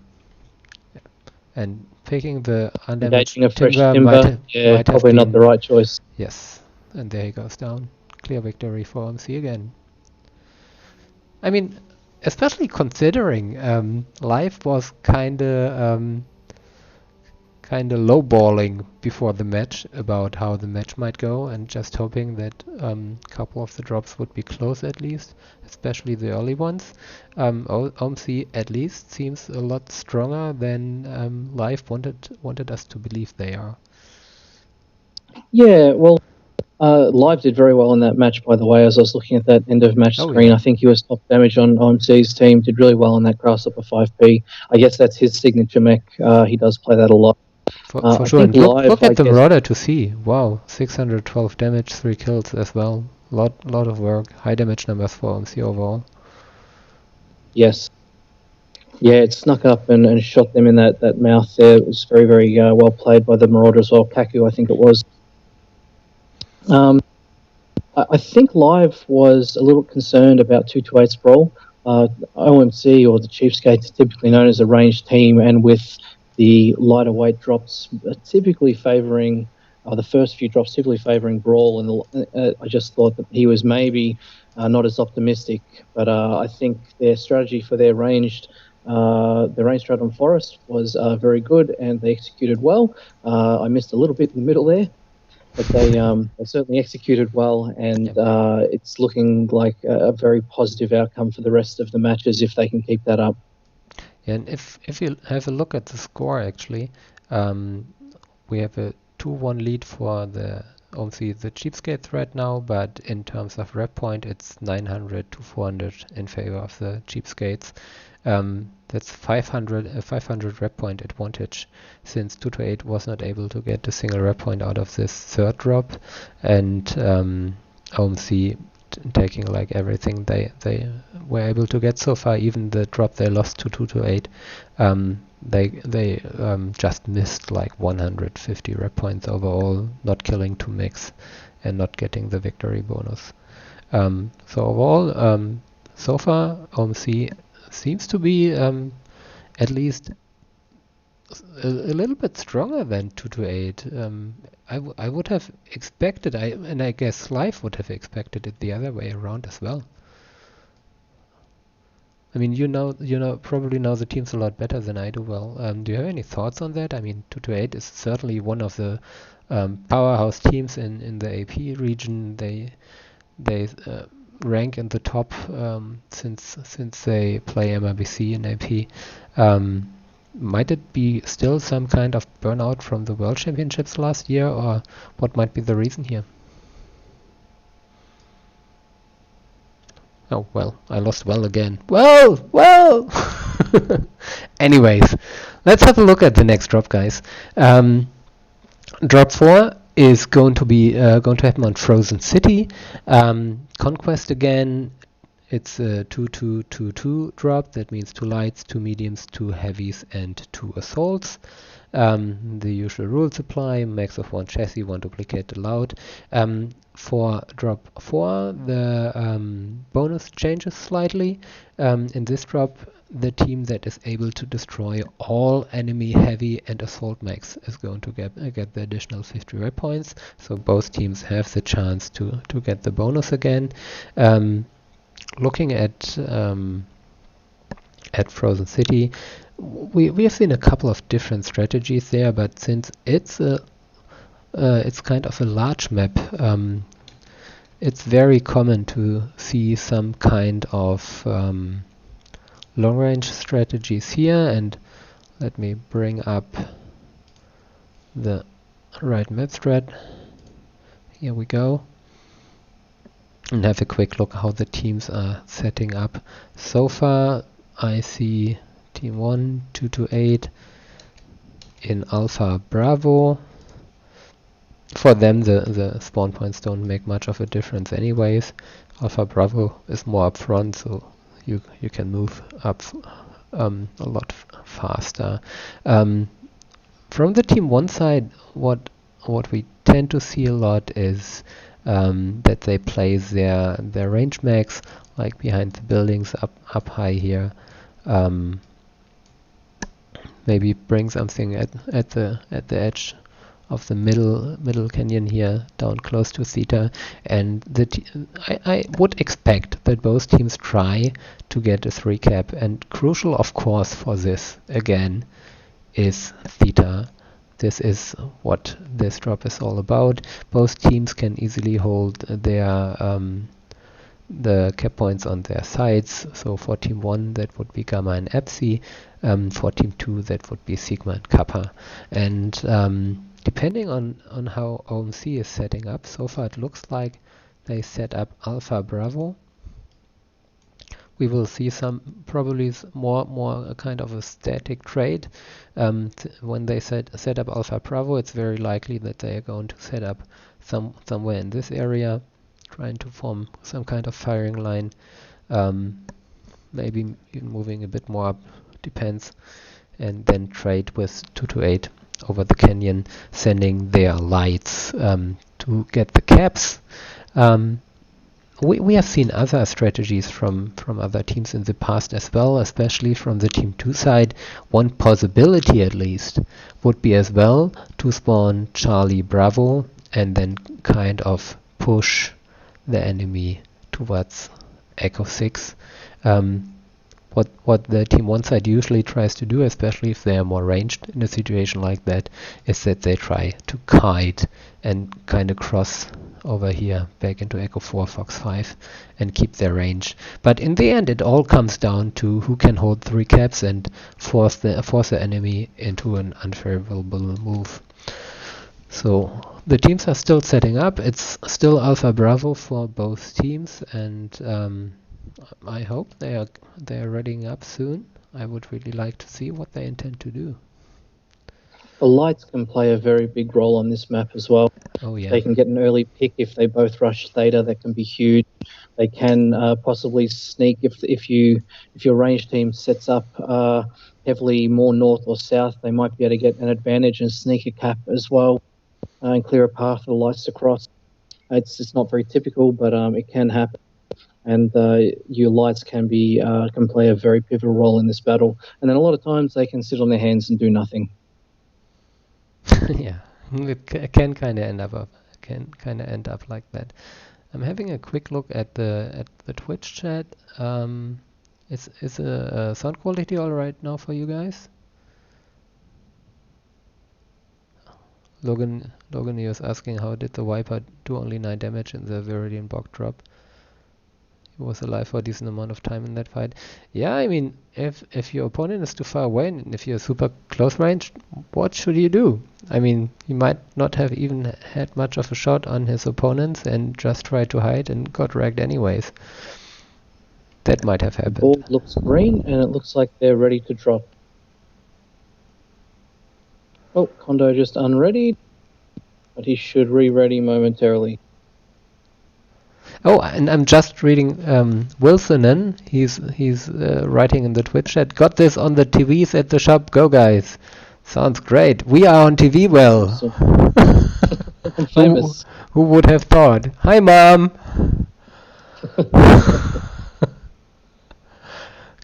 Speaker 5: And picking the undamaged timber might
Speaker 6: probably
Speaker 5: have
Speaker 6: not the right choice.
Speaker 5: Yes, and there he goes down. Clear victory for OMC again. I mean, especially considering life was kinda lowballing before the match about how the match might go, and just hoping that a couple of the drops would be close at least, especially the early ones. OMC at least seems a lot stronger than life wanted us to believe they are.
Speaker 6: Yeah, well, Live did very well in that match, by the way. As I was looking at that end of match screen, yeah. I think he was top damage on OMC's team, did really well in that Grasshopper 5P. I guess that's his signature mech. He does play that a lot.
Speaker 5: For sure. And look at the Marauder to see. Wow, 612 damage, 3 kills as well. Lot of work. High damage numbers for OMC overall.
Speaker 6: Yes. Yeah, it snuck up and shot them in that mouth there. It was very, very well played by the Marauder as well. Kaku, I think it was. I think Live was a little concerned about 228's role. OMC, or the Cheapskates, are typically known as a ranged team, and with the lighter weight drops typically favouring the first few drops typically favouring Brawl, and I just thought that he was maybe not as optimistic. But I think their strategy for their ranged strat on Forest was very good, and they executed well. I missed a little bit in the middle there, but they certainly executed well, and it's looking like a very positive outcome for the rest of the matches if they can keep that up.
Speaker 5: Yeah, and if you have a look at the score, actually, we have a 2-1 lead for the obviously the Cheapskates right now, but in terms of rep point, it's 900 to 400 in favor of the Cheapskates. That's 500 rep point advantage, since 228 was not able to get a single rep point out of this third drop, and OMC taking like everything they were able to get so far. Even the drop they lost to 228, they just missed like 150 rep points overall, not killing 2 mix and not getting the victory bonus. So overall, so far OMC seems to be at least a little bit stronger than 228. I would have expected, and I guess Live would have expected it the other way around as well. I mean, probably know the teams a lot better than I do. Well, do you have any thoughts on that? I mean, 228 is certainly one of the powerhouse teams in the AP region. They rank in the top since they play MRBC in AP. Might it be still some kind of burnout from the World Championships last year, or what might be the reason here? Oh, well, I lost well again. Well! Anyways, let's have a look at the next drop, guys. Drop 4 is going to happen on Frozen City. Conquest again. It's a 2-2-2-2 drop. That means 2 lights, 2 mediums, 2 heavies, and 2 assaults. The usual rules apply. Max of 1 chassis, 1 duplicate allowed. For drop 4, the bonus changes slightly. In this drop, the team that is able to destroy all enemy heavy and assault mechs is going to get the additional 50 rep points. So both teams have the chance to get the bonus again. Looking at Frozen City, we have seen a couple of different strategies there, but since it's kind of a large map, it's very common to see some kind of long range strategies here. And let me bring up the right map strat. Here we go. And have a quick look how the teams are setting up. So far, I see Team 1, 228 in Alpha Bravo. For them, the spawn points don't make much of a difference anyways. Alpha Bravo is more up front, so you can move up a lot faster. From the Team 1 side, what we tend to see a lot is that they place their range max like behind the buildings up high here. Maybe bring something at the edge of the middle canyon here, down close to Theta, and I would expect that both teams try to get a 3 cap, and crucial of course for this again is Theta. This is what this drop is all about. Both teams can easily hold their the cap points on their sides. So for Team 1 that would be Gamma and Epsi. For Team 2 that would be Sigma and Kappa. And depending on how OMC is setting up, so far it looks like they set up Alpha Bravo. We will see some probably more a kind of a static trade. When they set up Alpha Bravo, it's very likely that they are going to set up somewhere in this area, trying to form some kind of firing line. Maybe even moving a bit more up, depends, and then trade with 228 over the canyon, sending their lights to get the caps. We have seen other strategies from other teams in the past as well, especially from the Team 2 side. One possibility at least would be as well to spawn Charlie Bravo and then kind of push the enemy towards Echo 6. What the Team 1 side usually tries to do, especially if they are more ranged in a situation like that, is that they try to kite and kind of cross over here back into Echo 4, Fox 5 and keep their range. But in the end it all comes down to who can hold 3 caps and force the enemy into an unfavorable move. So the teams are still setting up. It's still Alpha Bravo for both teams, and I hope they are readying up soon. I would really like to see what they intend to do.
Speaker 6: The lights can play a very big role on this map as well.
Speaker 5: Oh yeah.
Speaker 6: They can get an early pick if they both rush Theta. That can be huge. They can possibly sneak if your range team sets up heavily more north or south. They might be able to get an advantage and sneak a cap as well and clear a path for the lights to cross. It's not very typical, but it can happen. And your lights can play a very pivotal role in this battle. And then a lot of times they can sit on their hands and do nothing.
Speaker 5: Yeah, it can kind of end up like that. I'm having a quick look at the Twitch chat. Is sound quality all right now for you guys? Logan is asking, how did the Viper do only 9 damage in the Viridian Bog drop? He was alive for a decent amount of time in that fight. Yeah, I mean, if your opponent is too far away and if you're super close range, what should you do? I mean, he might not have even had much of a shot on his opponents and just tried to hide and got wrecked anyways. That might have happened.
Speaker 6: Ball looks green and it looks like they're ready to drop. Oh, Kondo just unreadied, but he should re-ready momentarily.
Speaker 5: Oh, and I'm just reading Wilsonen. He's writing in the Twitch chat. Got this on the TVs at the shop. Go guys! Sounds great. We are on TV. Well,
Speaker 6: I'm famous.
Speaker 5: Who would have thought? Hi, Mom.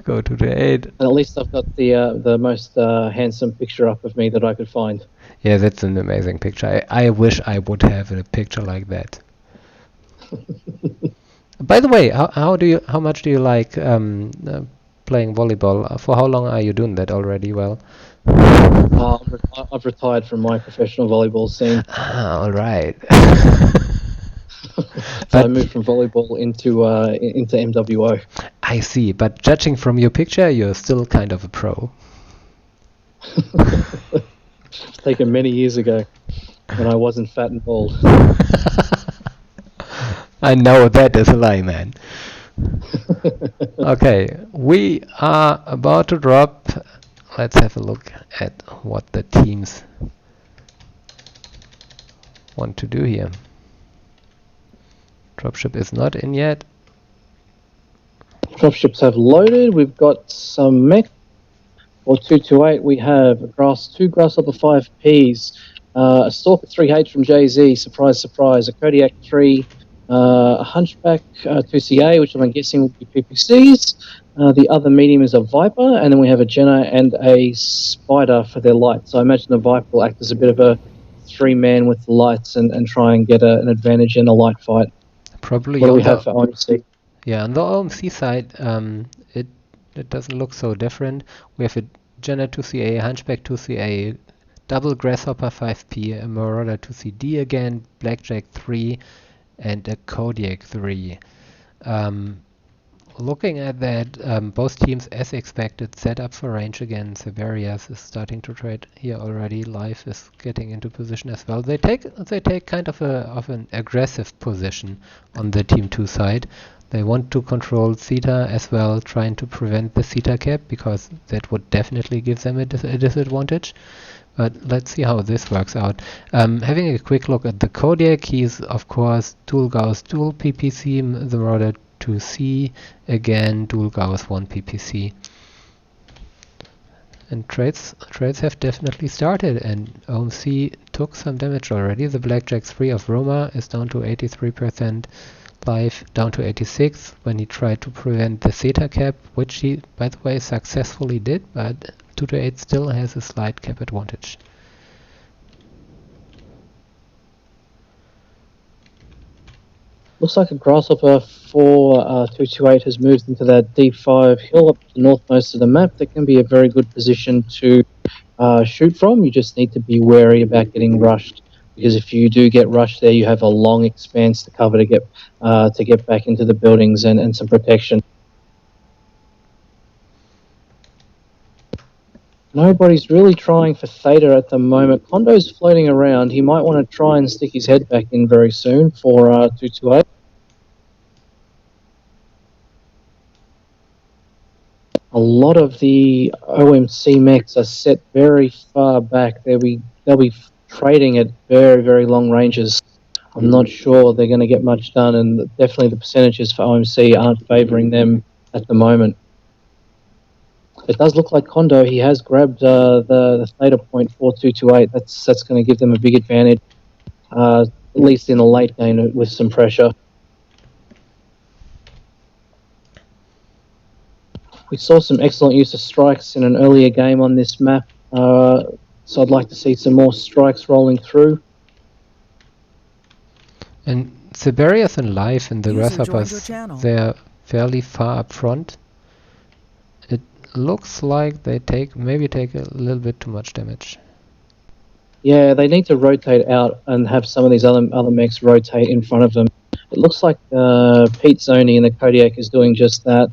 Speaker 5: Go to the aid.
Speaker 6: And at least I've got the most handsome picture up of me that I could find.
Speaker 5: Yeah, that's an amazing picture. I wish I would have a picture like that. By the way, how much do you like playing volleyball? For how long are you doing that already? Well,
Speaker 6: I've retired from my professional volleyball scene.
Speaker 5: Ah, all right.
Speaker 6: So I moved from volleyball into MWO.
Speaker 5: I see, but judging from your picture, you're still kind of a pro.
Speaker 6: It's taken many years ago when I wasn't fat and bald.
Speaker 5: I know that is a lie, man. Okay, we are about to drop. Let's have a look at what the teams want to do here. Dropship is not in yet.
Speaker 6: Dropships have loaded. We've got some mech. For 228, we have two Grasshopper 5Ps, a Stalker 3H from JZ, surprise, surprise, a Kodiak 3, a Hunchback 2CA, which I'm guessing will be PPCs. The other medium is a Viper, and then we have a Jenna and a Spider for their lights. So I imagine the Viper will act as a bit of a 3-man with the lights and try and get an advantage in a light fight.
Speaker 5: Probably.
Speaker 6: What do we have for OMC?
Speaker 5: Yeah, on the OMC side, it doesn't look so different. We have a Jenna 2CA, Hunchback 2CA, double Grasshopper 5P, a Marauder 2CD again, Blackjack 3, and a Kodiak 3. Looking at that, both teams, as expected, set up for range again. Severias is starting to trade here already. Life is getting into position as well. They take kind of an aggressive position on the Team 2 side. They want to control Theta as well, trying to prevent the Theta cap, because that would definitely give them a disadvantage. But let's see how this works out. Having a quick look at the Kodiak, he's of course dual Gauss, dual PPC, the Marauder 2C, again dual Gauss, 1 PPC. And trades have definitely started, and OMC took some damage already. The Blackjack 3 of Roma is down to 83%, life down to 86 when he tried to prevent the Theta cap, which he, by the way, successfully did, but 2-8 still has a slight cap advantage.
Speaker 6: Looks like a grasshopper for 228 has moved into that D5 hill up the northmost of the map. That can be a very good position to shoot from. You just need to be wary about getting rushed, because if you do get rushed there, you have a long expanse to cover to get back into the buildings and some protection. Nobody's really trying for Theta at the moment. Kondo's floating around. He might want to try and stick his head back in very soon for 228. A lot of the OMC mechs are set very far back. They'll be trading at very, very long ranges. I'm not sure they're going to get much done, and definitely the percentages for OMC aren't favouring them at the moment. It does look like Kondo, he has grabbed the Theta point for 228. That's going to give them a big advantage, at least in the late game with some pressure. We saw some excellent use of strikes in an earlier game on this map, so I'd like to see some more strikes rolling through.
Speaker 5: And Siberius and Life and the
Speaker 7: User joined your
Speaker 5: Grasshoppers,
Speaker 7: channel.
Speaker 5: they're fairly far up front. It looks like they maybe take a little bit too much damage.
Speaker 6: Yeah, they need to rotate out and have some of these other mechs rotate in front of them. It looks like Pete Zoni and the Kodiak is doing just that.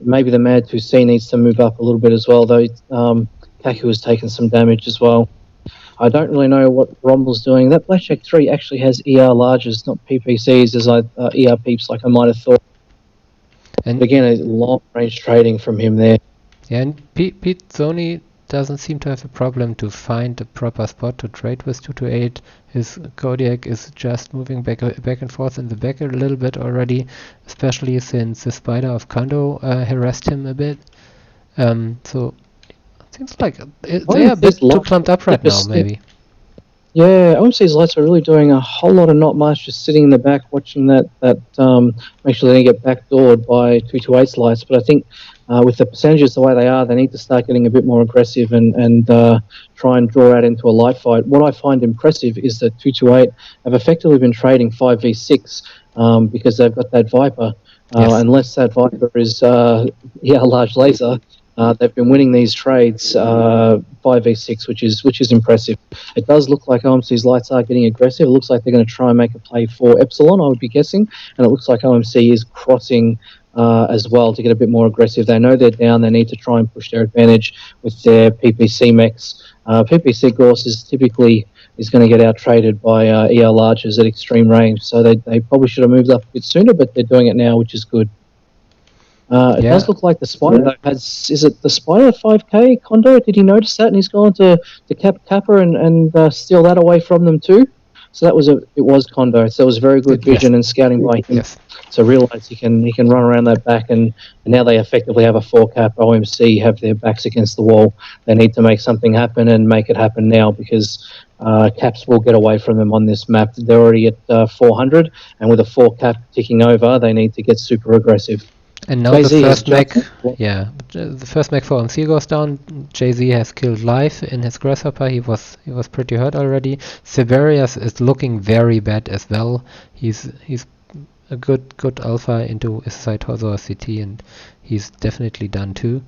Speaker 6: Maybe the Mad 2C needs to move up a little bit as well, though Kaku has taken some damage as well. I don't really know what Romble's doing. That Blackjack 3 actually has ER larges, not PPCs, as ER peeps like I might have thought.
Speaker 5: And
Speaker 6: But again, a long-range trading from him there.
Speaker 5: yeah, and Pete Zoni doesn't seem to have a problem to find a proper spot to trade with 228. His Kodiak is just moving back and forth in the back a little bit already, especially since the Spider of Kondo harassed him a bit. So it seems like they are a bit too clumped up right now, maybe.
Speaker 6: Yeah, OMC's lights are really doing a whole lot of not much, just sitting in the back watching that make sure they don't get backdoored by 228's lights. But I think with the percentages the way they are, they need to start getting a bit more aggressive and try and draw out into a light fight. What I find impressive is that 228 have effectively been trading 5v6 because they've got that Viper.
Speaker 5: Yes.
Speaker 6: Unless that Viper is a large laser, they've been winning these trades 5v6, which is impressive. It does look like OMC's lights are getting aggressive. It looks like they're going to try and make a play for Epsilon, I would be guessing, and it looks like OMC is crossing as well to get a bit more aggressive. They know they're down. They need to try and push their advantage with their PPC mechs. PPC Gorse is going to get out-traded by ER larges at extreme range, so they probably should have moved up a bit sooner, but they're doing it now, which is good. It does look like the Spider though has. Is it the Spider 5K Kondo? Did he notice that? And he's gone to Kappa and steal that away from them too. So it was Kondo. So it was very good vision and scouting by him to realise he can run around that back. And now they effectively have a 4-cap. OMC have their backs against the wall. They need to make something happen and make it happen now, because caps will get away from them on this map. They're already at 400, and with a 4-cap ticking over, they need to get super aggressive.
Speaker 5: And now
Speaker 6: Jay-Z
Speaker 5: the first
Speaker 6: is
Speaker 5: mech, the first mech for OMC goes down. Jay-Z has killed Life in his Grasshopper. He was pretty hurt already. Siberius is looking very bad as well. He's a good alpha into Saitoso or CT, and he's definitely done too.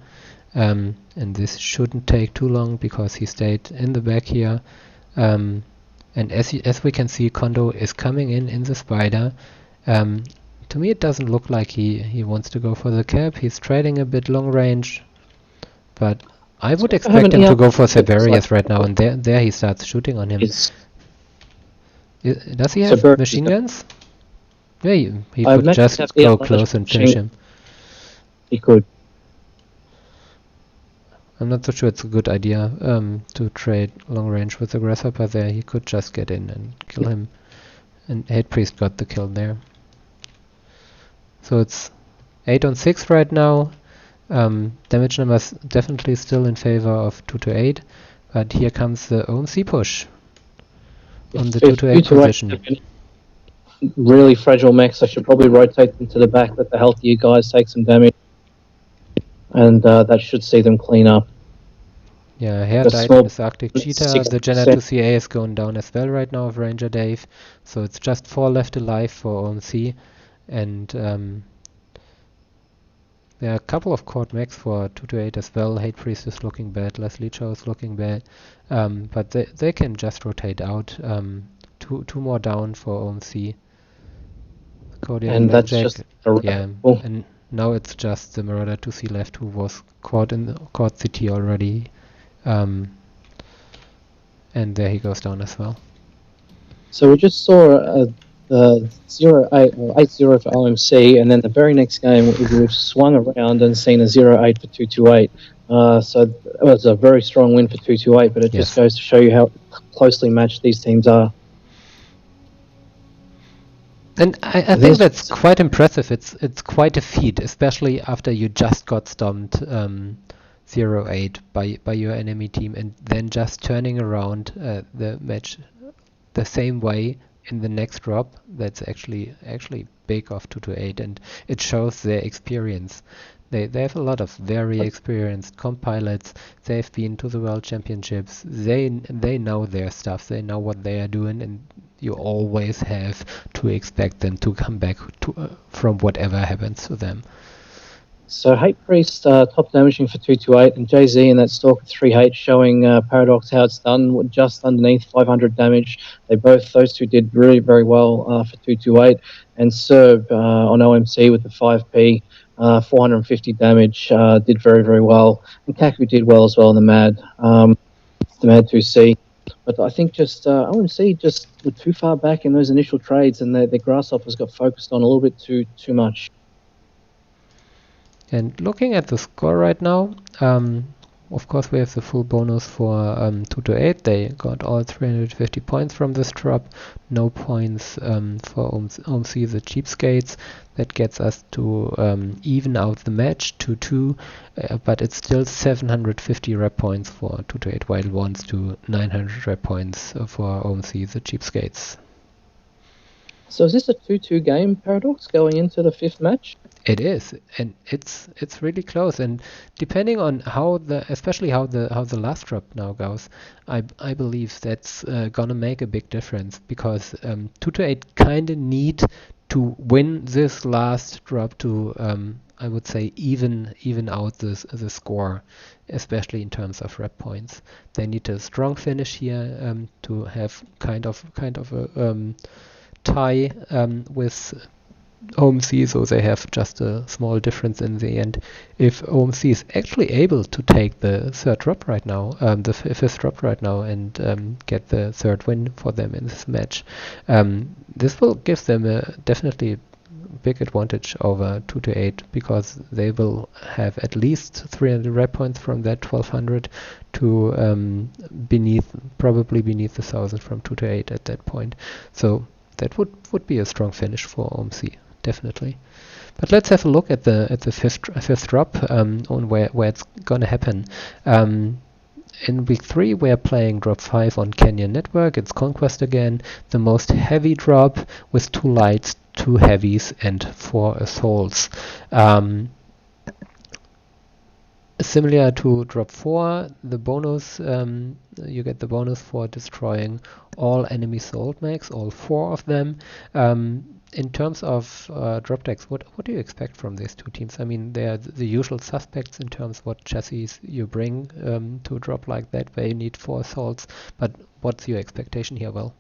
Speaker 5: And this shouldn't take too long because he stayed in the back here. And as we can see, Kondo is coming in the Spider. To me, it doesn't look like he wants to go for the cap. He's trading a bit long range, but I would expect him to go for Siberius right now, and there he starts shooting on him. Does he have machine guns? Yeah, he could just go close and finish him.
Speaker 6: He could.
Speaker 5: I'm not so sure it's a good idea to trade long range with the Grasshopper there. He could just get in and kill him, and Hate Priest got the kill there. So it's 8 on 6 right now. Damage numbers definitely still in favor of 228, but here comes the OMC push on the 228 position.
Speaker 6: Really fragile mechs. I should probably rotate them to the back, let the healthier guys take some damage, and that should see them clean up.
Speaker 5: Yeah, Hare
Speaker 6: The
Speaker 5: died
Speaker 6: small
Speaker 5: in this Arctic Cheetah. The
Speaker 6: 60%.
Speaker 5: Jenna 2CA is going down as well right now of Ranger Dave, so it's just 4 left alive for OMC, and there are a couple of caught mechs for 228 as well. Hate Priest is looking bad, Leslie Cho is looking bad, but they can just rotate out. Two more down for OMC. Cody
Speaker 6: And that's
Speaker 5: Magic,
Speaker 6: just a
Speaker 5: yeah,
Speaker 6: cool.
Speaker 5: and now it's just the Marauder 2C left who was caught CT already, and there he goes down as well.
Speaker 6: So we just saw the 0-8 or 8-0 for OMC, and then the very next game we've swung around and seen a 0-8 for 228. So it was a very strong win for 228, but it
Speaker 5: Yes.
Speaker 6: just goes to show you how closely matched these teams are.
Speaker 5: And I think that's quite impressive. It's quite a feat, especially after you just got stomped 0-8 by your enemy team, and then just turning around the match the same way in the next drop. That's actually big of 228, and it shows their experience. They have a lot of very experienced comp pilots. They've been to the World Championships. They know their stuff. They know what they are doing, and you always have to expect them to come back from whatever happens to them.
Speaker 6: So Hate Priest top damaging for 228, and Jay-Z in that Stalker 3H showing Paradox how it's done, just underneath 500 damage. Those two did really very well for 228, and Serb on OMC with the 5P, 450 damage, did very, very well. And Kaku did well as well in the Mad 2C. But I think just OMC just were too far back in those initial trades, and their grasshoppers got focused on a little bit too much.
Speaker 5: And looking at the score right now, of course we have the full bonus for 228. They got all 350 points from this drop. No points for OMC, the Cheapskates. That gets us to even out the match 2-2, but it's still 750 rep points for 228, while it wants to 900 rep points for OMC, the Cheapskates.
Speaker 6: So is this a 2-2 game, Paradox, going into the fifth match?
Speaker 5: It is, and it's really close. And depending on especially how the last drop now goes, I believe that's gonna make a big difference, because 228 kind of need to win this last drop to I would say even out the score, especially in terms of rep points. They need a strong finish here to have kind of a tie with OMC, so they have just a small difference in the end. If OMC is actually able to take the third drop right now, the fifth drop right now, and get the third win for them in this match, this will give them a definitely big advantage over 228, because they will have at least 300 rep points from that 1200 to probably beneath the 1000 from 228 at that point. So that would be a strong finish for OMC, definitely. But let's have a look at the fifth drop on where it's gonna happen. In week 3 we're playing drop 5 on Canyon Network. It's Conquest again, the most heavy drop with 2 lights, 2 heavies, and 4 assaults. Similar to drop 4, the bonus, you get the bonus for destroying all enemy sold mechs, all 4 of them. In terms of drop decks, what do you expect from these two teams? I mean, they are the usual suspects in terms of what chassis you bring to a drop like that, where you need 4 assaults. But what's your expectation here, Will?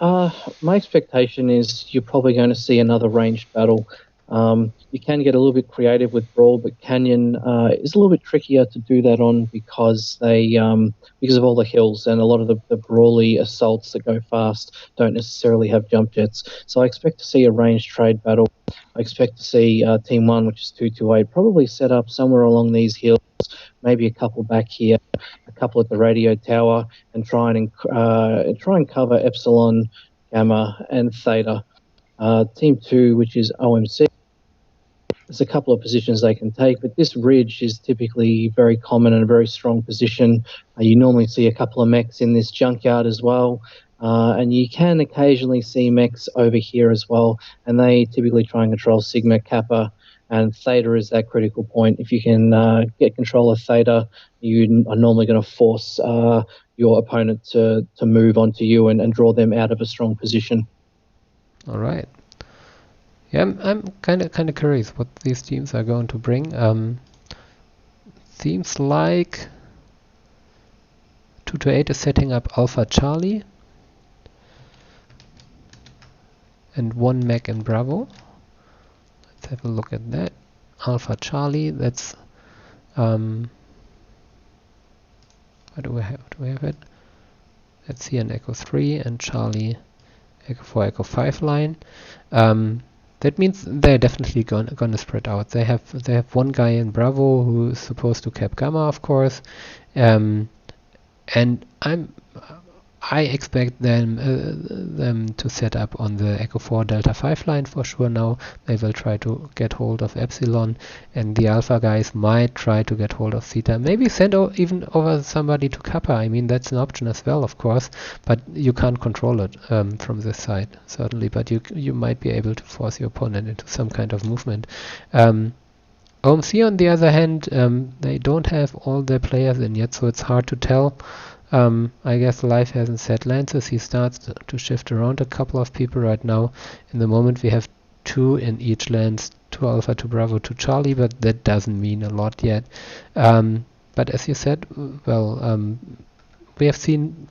Speaker 6: My expectation is you're probably going to see another ranged battle. You can get a little bit creative with Brawl, but Canyon is a little bit trickier to do that on because because of all the hills, and a lot of the brawly assaults that go fast don't necessarily have jump jets. So I expect to see a ranged trade battle. I expect to see Team 1, which is 228, probably set up somewhere along these hills, maybe a couple back here, a couple at the radio tower, and try and cover Epsilon, Gamma, and Theta. Team 2, which is OMC, there's a couple of positions they can take, but this ridge is typically very common and a very strong position. You normally see a couple of mechs in this junkyard as well, and you can occasionally see mechs over here as well, and they typically try and control Sigma, Kappa, and Theta is that critical point. If you can get control of Theta, you are normally going to force your opponent to move onto you and draw them out of a strong position.
Speaker 5: All right. Yeah, I'm kind of curious what these teams are going to bring. Seems like 228 is setting up Alpha Charlie and 1 mech in Bravo. Let's have a look at that. Alpha Charlie, that's what do we have? Do we have it? Let's see, an Echo 3 and Charlie Echo 4, Echo 5 line. That means they're definitely gonna spread out. They have 1 guy in Bravo who is supposed to cap Gamma, of course, and I expect them to set up on the Echo 4 Delta 5 line for sure now. They will try to get hold of Epsilon, and the Alpha guys might try to get hold of Theta. Maybe send even over somebody to Kappa. I mean, that's an option as well, of course, but you can't control it from this side, certainly. But you might be able to force your opponent into some kind of movement. OMC, on the other hand, they don't have all their players in yet, so it's hard to tell. I guess Life hasn't set Lances. He starts to shift around a couple of people right now. In the moment we have 2 in each lance, 2 Alpha, 2 Bravo, 2 Charlie, but that doesn't mean a lot yet. But as you said, well, we have seen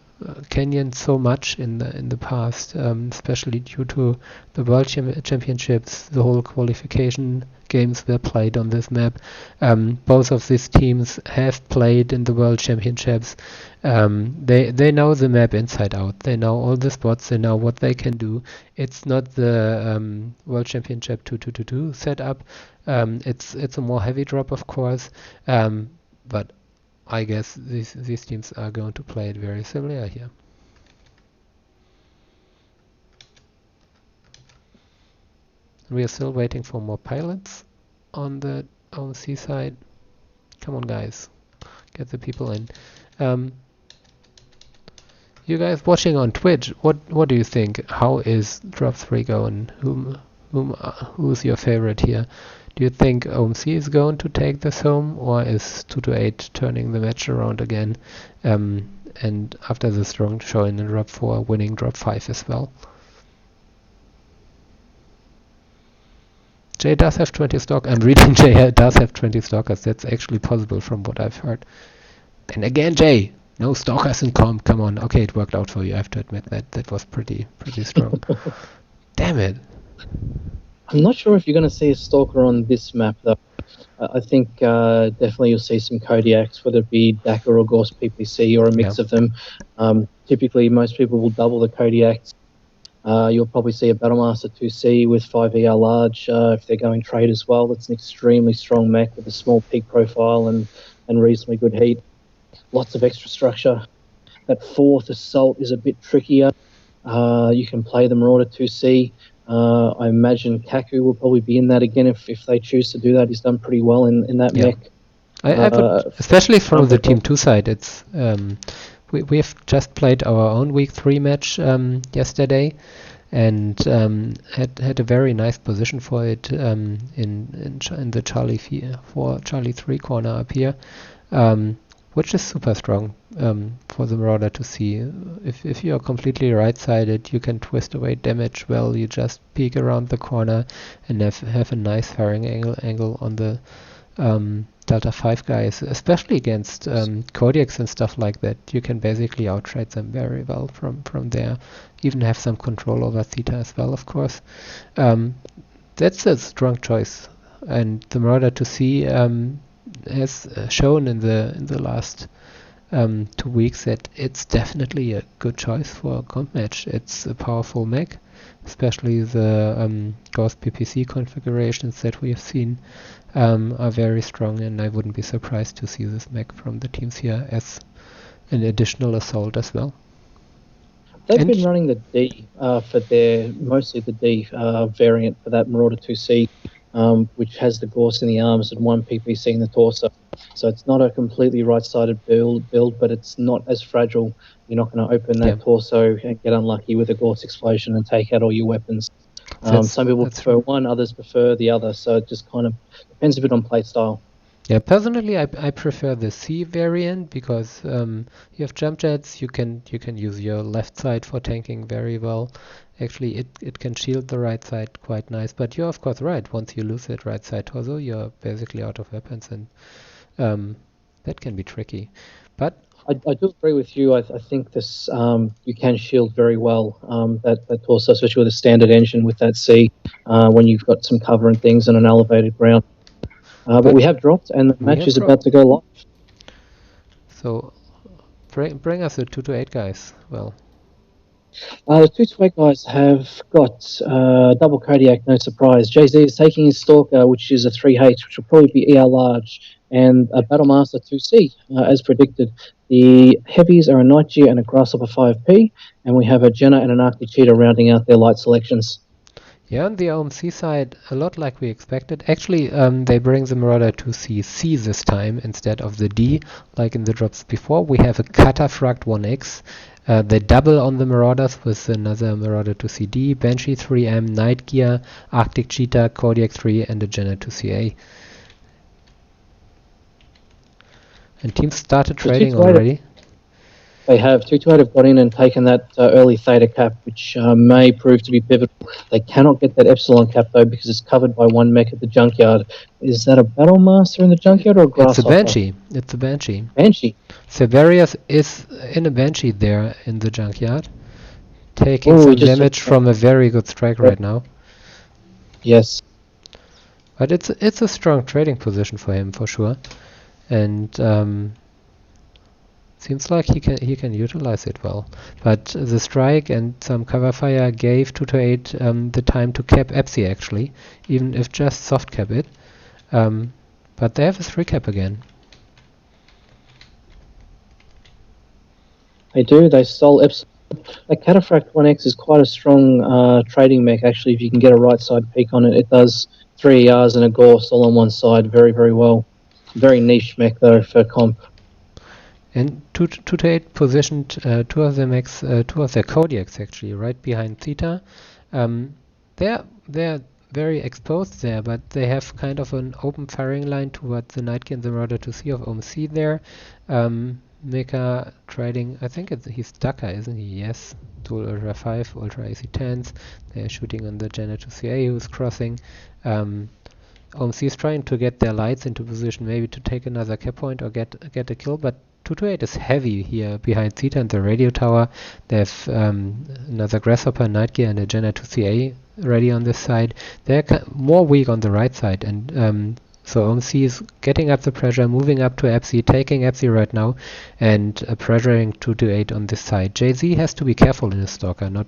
Speaker 5: Canyon so much in the past, especially due to the World Championships. The whole qualification games were played on this map. Both of these teams have played in the World Championships. They know the map inside out. They know all the spots. They know what they can do. It's not the World Championship 2-2-2-2 setup. It's a more heavy drop, of course, but I guess these teams are going to play it very similar here. We are still waiting for more pilots on the OMC side. Come on, guys, get the people in. You guys watching on Twitch, what do you think? How is Drop 3 going? Who's your favorite here? Do you think OMC is going to take this home, or is 228 turning the match around again? And after the strong showing in Drop 4, winning Drop 5 as well? Jay does have 20 stock. I'm reading Jay does have 20 stalkers. That's actually possible from what I've heard. And again, Jay, no stalkers in comp. Come on. Okay, it worked out for you. I have to admit that was pretty strong. Damn it.
Speaker 6: I'm not sure if you're going to see a stalker on this map, though. I think definitely you'll see some Kodiaks, whether it be DACA or Gauss PPC or a mix of them. Typically, most people will double the Kodiaks. You'll probably see a Battlemaster 2C with 5ER large if they're going trade as well. It's an extremely strong mech with a small peak profile and reasonably good heat. Lots of extra structure. That 4th Assault is a bit trickier. You can play the Marauder 2C. I imagine Kaku will probably be in that again if they choose to do that. He's done pretty well in that mech.
Speaker 5: I would, especially from the Team 2 side. It's we've just played our own Week 3 match yesterday, and had a very nice position for it in the Charlie 3 corner up here, which is super strong for the Marauder to see. If you are completely right-sided, you can twist away damage well. You just peek around the corner and have a nice firing angle on the Delta 5 guys, especially against Kodiaks and stuff like that. You can basically outtrade them very well from there. Even have some control over Theta as well, of course. That's a strong choice, and the Marauder to see has shown in the last 2 weeks that it's definitely a good choice for a comp match. It's a powerful mech, especially the Gauss PPC configurations that we have seen are very strong, and I wouldn't be surprised to see this mech from the teams here as an additional assault as well.
Speaker 6: They've been running the D for mostly the D variant for that Marauder 2C. which has the Gorse in the arms and 1 PPC in the torso. So it's not a completely right-sided build, but it's not as fragile. You're not going to open that torso and get unlucky with a Gorse explosion and take out all your weapons. Some people prefer one, others prefer the other. So it just kind of depends a bit on play style.
Speaker 5: Yeah, personally, I prefer the C variant because you have jump jets. You can use your left side for tanking very well. Actually, it can shield the right side quite nice. But you're of course right. Once you lose that right side torso, you're basically out of weapons, and that can be tricky. But
Speaker 6: I do agree with you. I think this you can shield very well that torso, especially with a standard engine with that C when you've got some cover and things on an elevated ground. But we have dropped, and the match is about to go live.
Speaker 5: So, bring us the 2-8 guys. Well,
Speaker 6: the 2-8 guys have got double Kodiak, no surprise. Jay-Z is taking his Stalker, which is a 3H, which will probably be ER large, and a Battlemaster 2C, as predicted. The heavies are a Nightgear and a Grasshopper 5P, and we have a Jenna and an Arctic Cheetah rounding out their light selections.
Speaker 5: Yeah, on the OMC side, a lot like we expected. Actually, they bring the Marauder to C this time instead of the D, like in the drops before. We have a Cataphracт 1X. They double on the Marauders with another Marauder to CD, Banshee 3M, Night Gear, Arctic Cheetah, Kodiak 3, and a Jenna 2CA. And teams started trading already.
Speaker 6: They have. 2-8 have got in and taken that early Theta cap, which may prove to be pivotal. They cannot get that Epsilon cap, though, because it's covered by 1 mech at the junkyard. Is that a Battlemaster in the junkyard or a Grasshopper?
Speaker 5: It's a Banshee. It's a Banshee.
Speaker 6: Banshee?
Speaker 5: Severius is in a Banshee there in the junkyard, taking some damage from a very good strike right now.
Speaker 6: Yes.
Speaker 5: But it's a strong trading position for him, for sure. And seems like he can utilize it well, but the strike and some cover fire gave 2-8 the time to cap Epsi actually, even if just soft cap it. But they have a 3 cap again.
Speaker 6: They do. They stole Epsi. The Cataphracts 1X is quite a strong trading mech actually. If you can get a right side peak on it, it does 3 ERs and a Gorse all on one side very, very well. Very niche mech though for comp.
Speaker 5: And 2-8 positioned 2 of their mechs, 2 of their Kodiaks actually, right behind Theta. They're very exposed there, but they have kind of an open firing line towards the Night Gear and the Marauder to C of OMC there. Mika trading, I think he's Dakar, isn't he? Yes. Dual Ultra 5, Ultra AC-10s. They're shooting on the Jenna 2CA who's crossing. OMC is trying to get their lights into position, maybe to take another cap point or get a kill, but 2-8 is heavy here behind Theta and the radio tower. They have another Grasshopper, Night Gear, and a Jenna 2CA ready on this side. They're more weak on the right side, and so OMC is getting up the pressure, moving up to Epsi, taking Epsi right now, and pressuring 2-8 on this side. Jay-Z has to be careful in his Stalker, not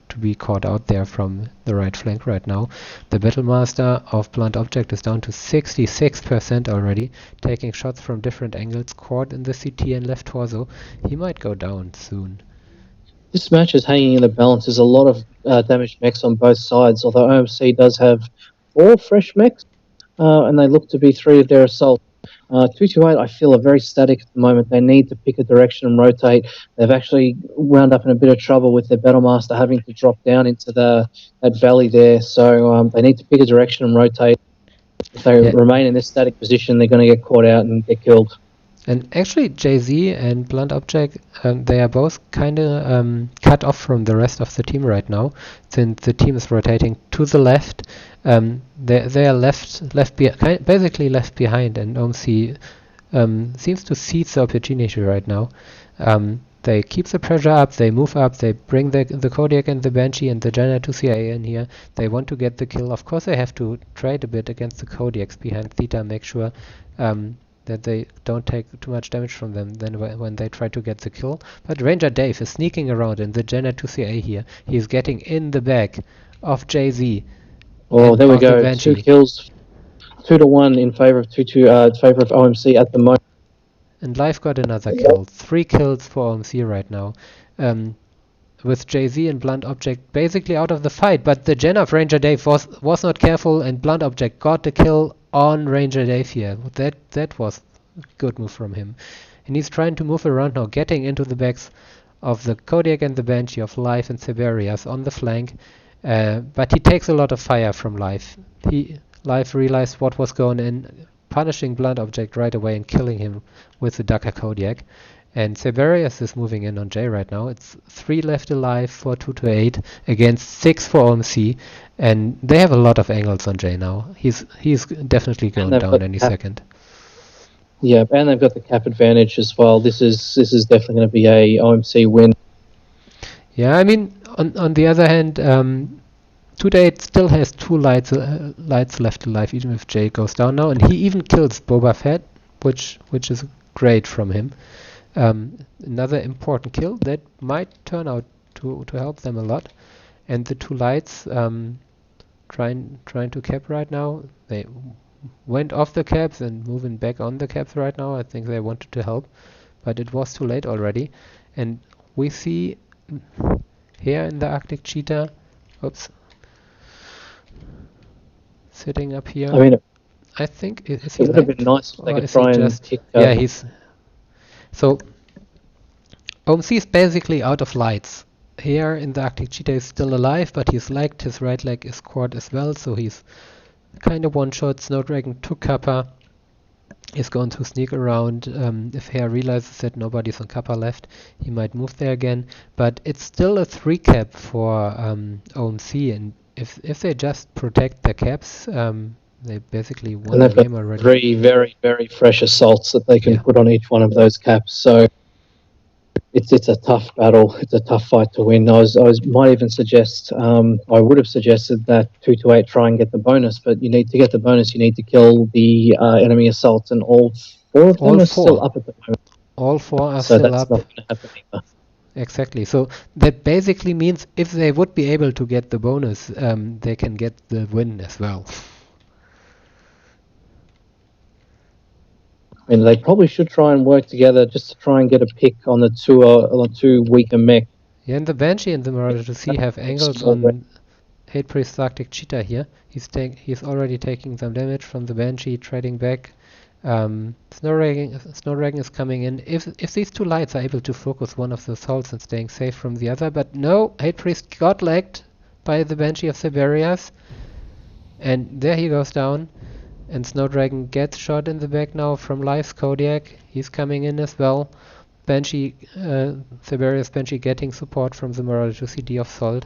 Speaker 5: to be caught out there from the right flank right now. The Battlemaster of Blunt Object is down to 66% already, taking shots from different angles, caught in the CT and left torso. He might go down soon.
Speaker 6: This match is hanging in the balance. There's a lot of damaged mechs on both sides, although OMC does have 4 fresh mechs, and they look to be 3 of their assault. 2-8, I feel, are very static at the moment. They need to pick a direction and rotate. They've actually wound up in a bit of trouble with their Battlemaster having to drop down into that valley there. So they need to pick a direction and rotate. If they remain in this static position, they're going to get caught out and get killed.
Speaker 5: And actually, Jay-Z and Blunt Object, they are both kind of cut off from the rest of the team right now, since the team is rotating to the left. They are basically left behind, and OMC seems to seize the opportunity right now. They keep the pressure up, they move up, they bring the Kodiak and the Banshee and the Jenna 2CA in here. They want to get the kill. Of course, they have to trade a bit against the Kodiaks behind Theta, make sure that they don't take too much damage from them then when they try to get the kill. But Ranger Dave is sneaking around in the Jenna 2CA here. He's getting in the back of Jay-Z.
Speaker 6: Oh, there we go. 2 kills, 2-1 in favor of favor of OMC at the moment.
Speaker 5: And Live got another kill. 3 kills for OMC right now. with Jay-Z and Blunt Object basically out of the fight, but the Gen of Ranger Dave was not careful, and Blunt Object got the kill on Ranger Dave here. That was a good move from him. And he's trying to move around now, getting into the backs of the Kodiak and the Banshee of Life and Siberius on the flank, but he takes a lot of fire from Life. Life realized what was going in, punishing Blunt Object right away and killing him with the Dakar Kodiak. And Siberius is moving in on Jay right now. It's 3 left alive for 228 against 6 for OMC, and they have a lot of angles on Jay now. He's definitely going down any second.
Speaker 6: Yeah, and they've got the cap advantage as well. This is definitely going to be a OMC win.
Speaker 5: Yeah, I mean, on the other hand, 228 still has 2 lights left alive, even if Jay goes down now, and he even kills Boba Fett, which is great from him. Another important kill that might turn out to help them a lot. And the 2 lights trying to cap right now. They went off the caps and moving back on the caps right now. I think they wanted to help, but it was too late already. And we see here in the Arctic Cheetah, sitting up here.
Speaker 6: I mean,
Speaker 5: I think it
Speaker 6: would have been nice if they could try and kick.
Speaker 5: Yeah, he's. So, OMC is basically out of lights. Here in the Arctic Cheetah is still alive, but he's lagged. His right leg is caught as well, so he's kind of one-shot. Snowdragon took Kappa. Is going to sneak around. If Hare realizes that nobody's on Kappa left, he might move there again. But it's still a 3 cap for OMC, and if they just protect their caps, they basically won the game already.
Speaker 6: 3 very, very fresh assaults that they can put on each one of those caps. So it's a tough battle. It's a tough fight to win. I might even suggest, I would have suggested that 228 try and get the bonus, but you need to get the bonus. You need to kill the enemy assaults, and all 4 of them are still up at the moment.
Speaker 5: All 4 are
Speaker 6: so
Speaker 5: still
Speaker 6: that's
Speaker 5: up.
Speaker 6: Not going to happen either.
Speaker 5: Exactly. So that basically means if they would be able to get the bonus, they can get the win as well.
Speaker 6: I mean, they probably should try and work together just to try and get a pick on the 2 weaker mech.
Speaker 5: Yeah, and the Banshee and the Marauder to see have angles on Hate Priest Arctic Cheetah here. He's already taking some damage from the Banshee, trading back. Snowdragon is coming in. If these 2 lights are able to focus one of the assaults and staying safe from the other, but no, Hate Priest got lagged by the Banshee of Siberius, and there he goes down. And Snowdragon gets shot in the back now from Life's Kodiak. He's coming in as well. Banshee, Siberius Banshee getting support from the Marauder 2CD of Salt.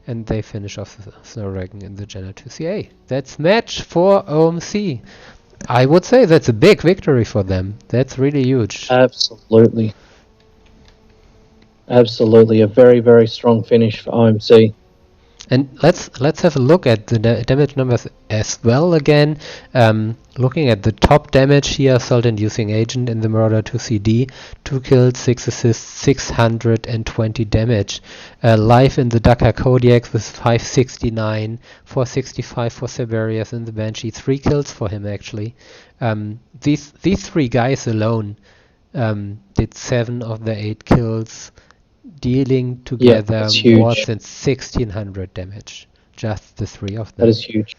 Speaker 5: And they finish off the Snowdragon in the Jenna 2CA. That's match for OMC. I would say that's a big victory for them. That's really huge.
Speaker 6: Absolutely. Absolutely. A very, very strong finish for OMC.
Speaker 5: And let's have a look at the damage numbers as well again. Looking at the top damage here, Salt-Inducing Agent in the Marauder 2CD, 2 kills, 6 assists, 620 damage. Life in the Dakar Kodiak with 569, 465 for Siberius in the Banshee, 3 kills for him actually. These 3 guys alone did 7 of the 8 kills, dealing together more than 1600 damage. Just the 3 of them.
Speaker 6: That is huge.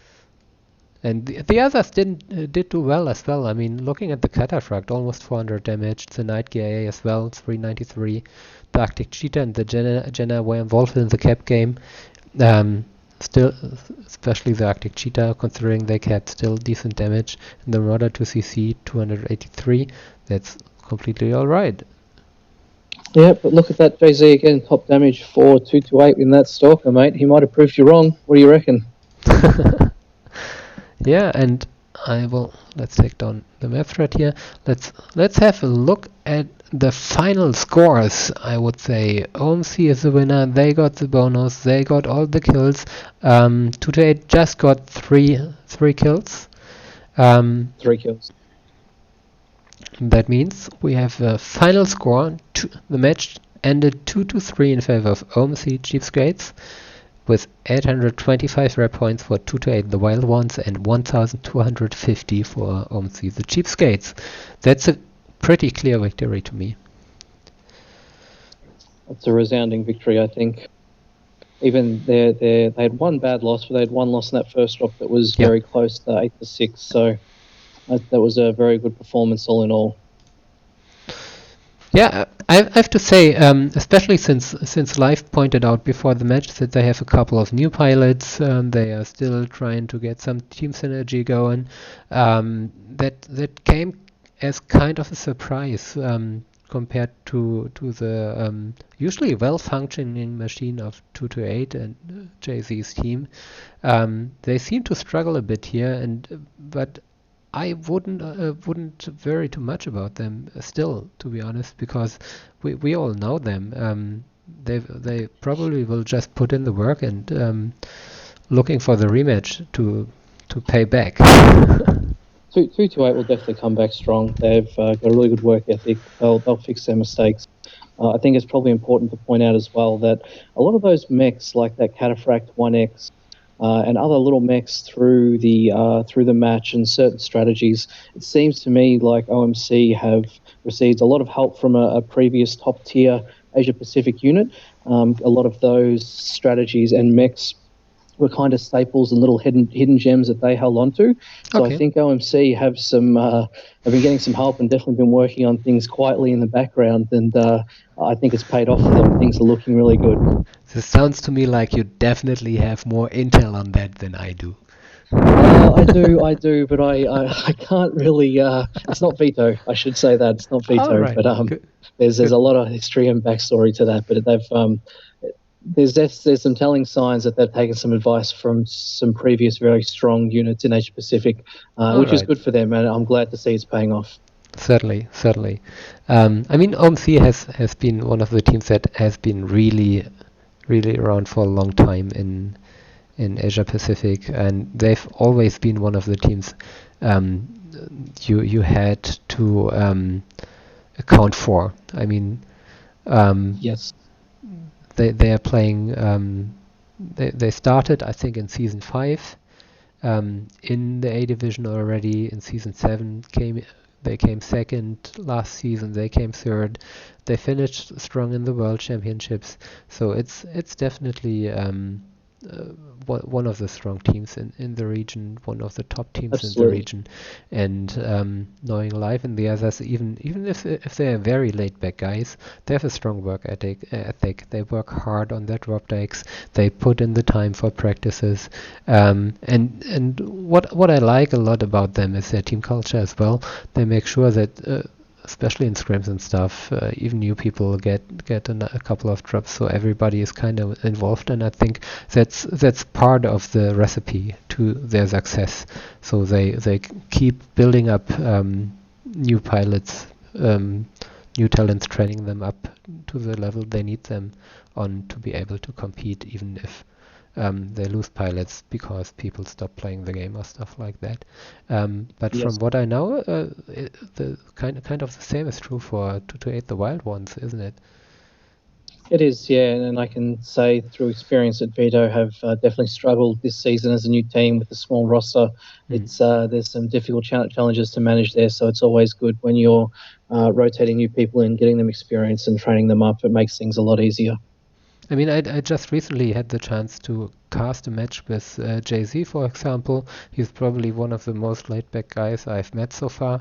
Speaker 5: And the others did do well as well. I mean, looking at the Cataphracт, almost 400 damage. The Night GIA as well, 393. The Arctic Cheetah and the Jenna were involved in the cap game. Still, especially the Arctic Cheetah, considering they had still decent damage. And the Marauder 2CC, 283. That's completely alright.
Speaker 6: Yeah, but look at that Jay-Z again, top damage for 228 in that Stalker, mate. He might have proved you wrong. What do you reckon?
Speaker 5: Yeah, and let's take down the map thread here. Let's have a look at the final scores. I would say OMC is the winner. They got the bonus. They got all the kills. 228 just got three kills.
Speaker 6: 3 kills.
Speaker 5: That means we have a final score. The match ended 2-3 in favor of OMC Cheapskates, with 825 rep points for 228 the Wild Ones and 1250 for OMC the Cheapskates. That's a pretty clear victory to me.
Speaker 6: That's a resounding victory, I think. Even they had one bad loss, but they had one loss in that first drop that was
Speaker 5: Yeah.
Speaker 6: very close to 8-6. So that was a very good performance all in all.
Speaker 5: Yeah, I have to say, especially since Live pointed out before the match that they have a couple of new pilots, they are still trying to get some team synergy going. That came as kind of a surprise compared to the usually well-functioning machine of 228 and Jay-Z's team. They seem to struggle a bit here, but I wouldn't worry too much about them still, to be honest, because we all know them. They probably will just put in the work and looking for the rematch to pay back.
Speaker 6: 228 will definitely come back strong. They've got a really good work ethic. They'll fix their mistakes. I think it's probably important to point out as well that a lot of those mechs, like that Cataphract 1X, and other little mechs through the match and certain strategies, it seems to me like OMC have received a lot of help from a previous top tier Asia Pacific unit. A lot of those strategies and mechs were kind of staples and little hidden gems that they held onto. So
Speaker 5: Okay.
Speaker 6: I think OMC have been getting some help and definitely been working on things quietly in the background, and I think it's paid off for them. Things are looking really good.
Speaker 5: This sounds to me like you definitely have more intel on that than I do.
Speaker 6: I do, but I can't really. It's not veto. I should say that it's not veto,
Speaker 5: All right.
Speaker 6: but
Speaker 5: Good.
Speaker 6: there's a lot of history and backstory to that. But there's some telling signs that they've taken some advice from some previous very strong units in Asia Pacific, which is
Speaker 5: right.
Speaker 6: good for them, and I'm glad to see it's paying off.
Speaker 5: Certainly. I mean, OMC has been one of the teams that has been really around for a long time in Asia Pacific, and they've always been one of the teams you had to account for. I mean,
Speaker 6: Yes.
Speaker 5: they are playing. They started, I think, in season 5 in the A division already. In season 7 they came second. Last season they came third. They finished strong in the World Championships. So it's definitely one of the strong teams in the region, one of the top teams in the
Speaker 6: Absolutely.
Speaker 5: region. And knowing Live and the others, even if they're very laid back guys, they have a strong work ethic. They work hard on their drop decks. They put in the time for practices. And what I like a lot about them is their team culture as well. They make sure that especially in scrims and stuff, even new people get a couple of drops, so everybody is kind of involved, and I think that's part of the recipe to their success. So they keep building up new pilots, new talents, training them up to the level they need them on to be able to compete, even if they lose pilots because people stop playing the game or stuff like that. But
Speaker 6: Yes.
Speaker 5: from what I know, the kind of the same is true for 228 the Wild Ones, isn't it?
Speaker 6: It is, yeah, and I can say through experience that Vito have definitely struggled this season as a new team with a small roster. It's there's some difficult challenges to manage there, so it's always good when you're rotating new people in, getting them experience and training them up. It makes things a lot easier.
Speaker 5: I mean, I just recently had the chance to cast a match with Jay-Z, for example. He's probably one of the most laid-back guys I've met so far.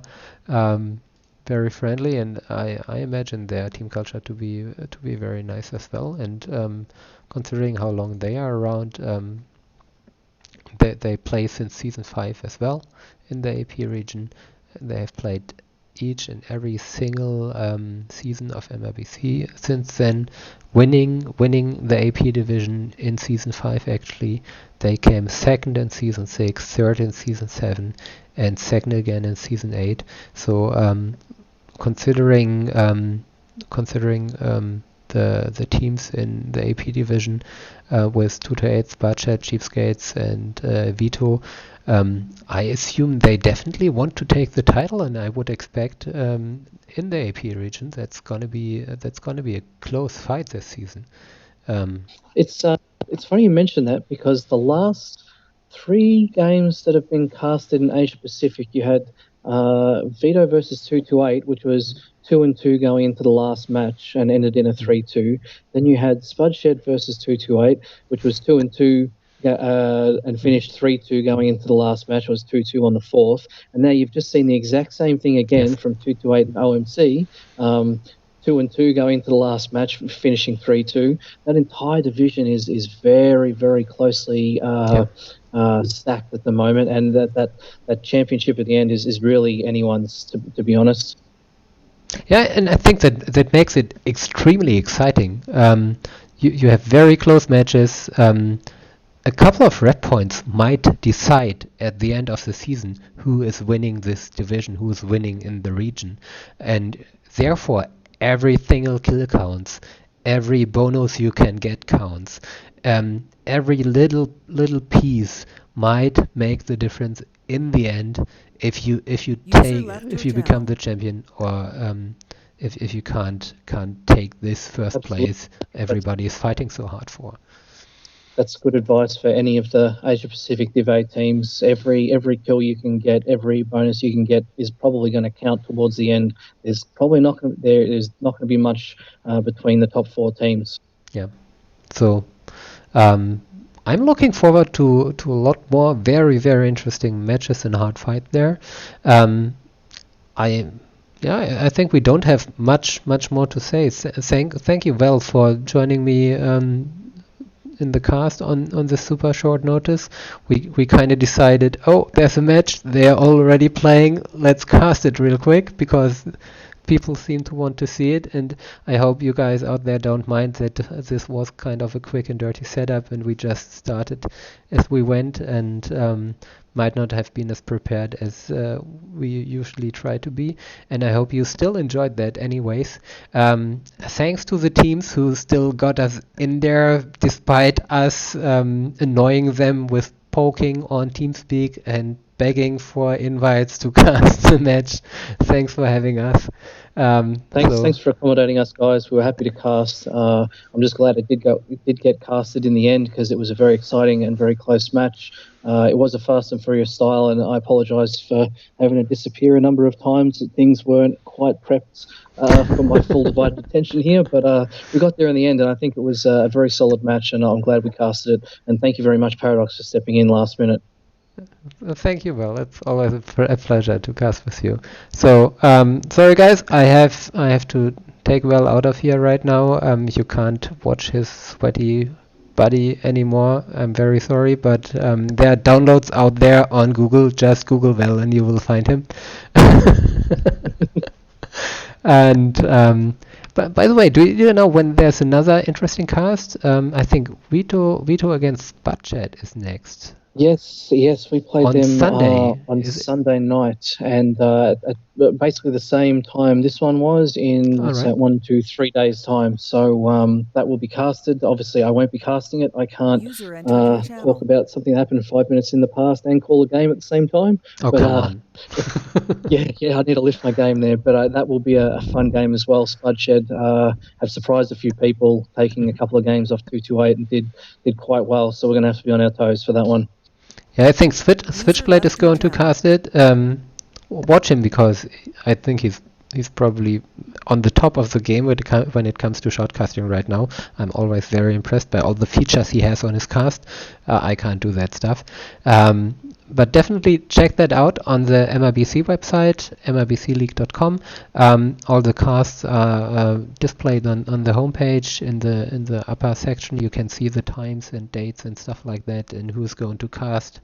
Speaker 5: Very friendly, and I imagine their team culture to be very nice as well. And considering how long they are around, they play since season 5 as well in the AP region. They have played each and every single season of MRBC since then, winning the AP division in season 5 actually. They came second in season 6, third in season 7, and second again in season 8. So considering the teams in the AP division with 228, Sparchat, Cheapskates, and Vito, I assume they definitely want to take the title, and I would expect in the AP region that's gonna be a close fight this season.
Speaker 6: It's funny you mention that, because the last 3 games that have been casted in Asia Pacific, you had Vito versus 228, which was 2-2 going into the last match and ended in a 3-2. Then you had Spudshed versus 228, which was 2-2 and finished 3-2 going into the last match. It was 2-2 on the fourth. And now you've just seen the exact same thing again from 228 and OMC. 2-2 going into the last match, finishing 3-2. That entire division is very, very closely stacked at the moment, and that championship at the end is really anyone's, to be honest.
Speaker 5: Yeah, and I think that makes it extremely exciting. You have very close matches. A couple of red points might decide at the end of the season who is winning this division, who is winning in the region, and therefore every single kill counts, every bonus you can get counts, every little piece might make the difference in the end if you become the champion, or if you can't take this first place everybody is fighting so hard for.
Speaker 6: That's good advice for any of the Asia Pacific Div A teams. Every kill you can get, every bonus you can get is probably going to count towards the end. There's not going to be much between the top four teams. Yeah.
Speaker 5: So I'm looking forward to a lot more very, very interesting matches and hard fight there. I think we don't have much more to say. Thank you, Val, for joining me in the cast on this super short notice. We kind of decided, there's a match, they're already playing, let's cast it real quick because people seem to want to see it, and I hope you guys out there don't mind that this was kind of a quick and dirty setup and we just started as we went, and might not have been as prepared as we usually try to be, and I hope you still enjoyed that anyways. Thanks to the teams who still got us in there despite us annoying them with poking on TeamSpeak and begging for invites to cast the match. Thanks for having us.
Speaker 6: Thanks for accommodating us, guys. We were happy to cast. I'm just glad it did get casted in the end because it was a very exciting and very close match. It was a fast and furious style, and I apologise for having to disappear a number of times. Things weren't quite prepped for my full divided attention here, but we got there in the end, and I think it was a very solid match, and I'm glad we casted it. And thank you very much, Paradox, for stepping in last minute.
Speaker 5: Thank you, Will. It's always a pleasure to cast with you. So, sorry guys, I have to take Will out of here right now. You can't watch his sweaty body anymore. I'm very sorry, but there are downloads out there on Google. Just Google Will and you will find him. And but by the way, do you know when there's another interesting cast? I think Vito against Budget is next.
Speaker 6: Yes, we played
Speaker 5: on
Speaker 6: them
Speaker 5: Sunday.
Speaker 6: On Sunday night, and at basically the same time this one was in 1, 2, 3 days time. So that will be casted. Obviously, I won't be casting it. I can't talk about something that happened 5 minutes in the past and call a game at the same time.
Speaker 5: Oh,
Speaker 6: but,
Speaker 5: come on.
Speaker 6: yeah, I need to lift my game there. But that will be a fun game as well. Spudshed have surprised a few people, taking a couple of games off 228 and did quite well. So we're going to have to be on our toes for that one.
Speaker 5: Yeah, I think Switchblade is going to cast it. Watch him because I think he's probably on the top of the game when it comes to shortcasting right now. I'm always very impressed by all the features he has on his cast. I can't do that stuff. But definitely check that out on the MRBC website, mrbcleague.com. All the casts are displayed on the homepage. In the upper section, you can see the times and dates and stuff like that, and who's going to cast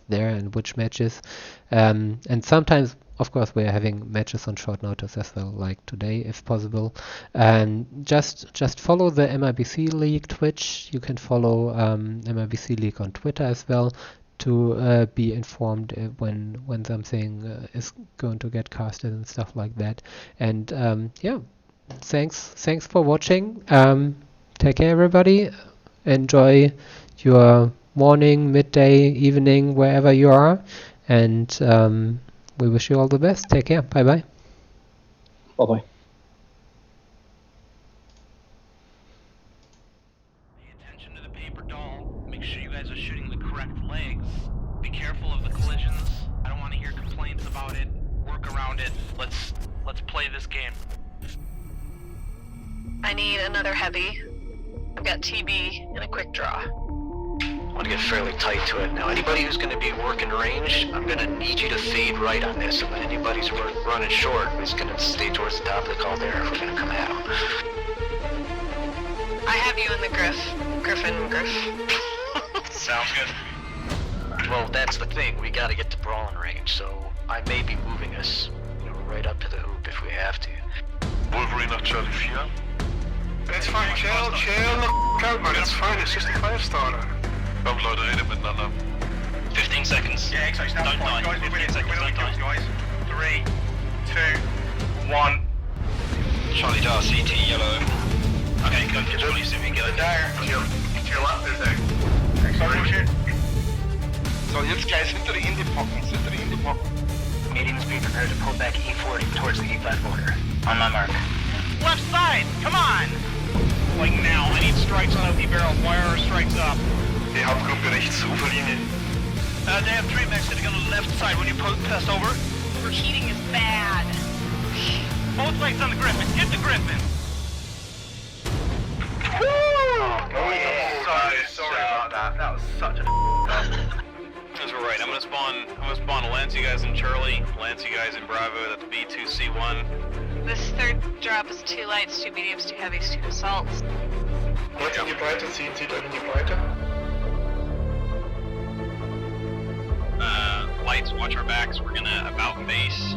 Speaker 5: there and which matches. And sometimes, of course, we're having matches on short notice as well, like today, if possible. And just follow the MRBC League Twitch. You can follow MRBC League on Twitter as well, to be informed when something is going to get casted and stuff like that. And thanks for watching. Take care, everybody. Enjoy your morning, midday, evening, wherever you are. And we wish you all the best. Take care. Bye-bye.
Speaker 6: Bye-bye.
Speaker 8: Pay attention to the paper doll. Make sure you guys are shooting the correct legs. Be careful of the collisions. I don't want to hear complaints about it. Work surrounded. Let's play this game.
Speaker 9: I need another heavy. I've got TB and a quick draw.
Speaker 10: I want to get fairly tight to it. Now, anybody who's going to be working range, I'm going to need you to fade right on this. And then anybody who's running short is going to stay towards the top of the caldera if we're going to come at them.
Speaker 9: I have you in the Griffin.
Speaker 8: Sounds good.
Speaker 10: Well, that's the thing. We got to get to brawling range, so I may be moving us, right up to the hoop if we have to.
Speaker 1: Wolverine nach Charlie 4.
Speaker 2: It's fine, chill out, man. It's fine, it's just a 5-starter.
Speaker 1: Komm, Leute, redet miteinander.
Speaker 8: 15 seconds.
Speaker 2: Yeah, exactly. That's
Speaker 8: Don't
Speaker 2: fine,
Speaker 8: die.
Speaker 2: guys.
Speaker 8: 15 seconds, don't die.
Speaker 2: Guys. 3, 2, 1.
Speaker 8: Charlie Dar, CT, yellow. Okay, go to Charlie, see if we can get it.
Speaker 2: There. To your left, is there? Excellent.
Speaker 11: So, jetzt gleich hinter die Indie-Pocken,
Speaker 10: Mediums be prepared to pull back E40 towards the E5 border. On my mark.
Speaker 8: Left side, come on! Like now, I need strikes on OP barrels. Wire our strikes up.
Speaker 1: Die Hauptgruppe rechts, Uferlinie.
Speaker 8: They have 3 mechs sitting on the left side when you pass over.
Speaker 9: Overheating is bad.
Speaker 8: Both legs on the Griffin. Hit the Griffin.
Speaker 2: Sorry about that. That was such a
Speaker 12: That's right. I'm gonna spawn Lance, you guys in Charlie, Lance, you guys in Bravo. That's B2C1.
Speaker 9: This third drop is 2 lights, 2 mediums, 2 heavies, 2 assaults.
Speaker 2: Jetzt in die Breite ziehen, zieht euch in die Breite.
Speaker 12: Lights, watch our backs. We're gonna about base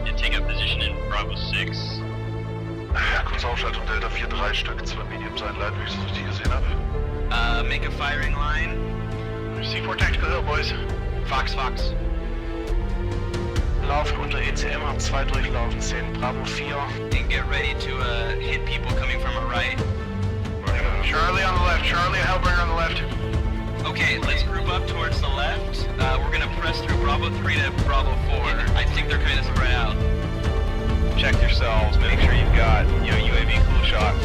Speaker 12: and take up position in Bravo 6.
Speaker 1: Ja, kurz Aufschaltung Delta 4, 3 Stück, 2 Mediums einleiten, wie ich es richtig gesehen habe.
Speaker 8: Make a firing line. C4 Tactical Hill, boys. Fox.
Speaker 10: Laufen unter ECM, haben 2 durchlaufen, 10 Bravo 4.
Speaker 8: And get ready to hit people coming from our right. Charlie on the left, Charlie, a Hellbringer on the left. Okay, let's group up towards the left. We're gonna press through Bravo 3 to Bravo 4. I think they're kind of spread out.
Speaker 12: Check yourselves. Make sure you've got, UAV cool shot.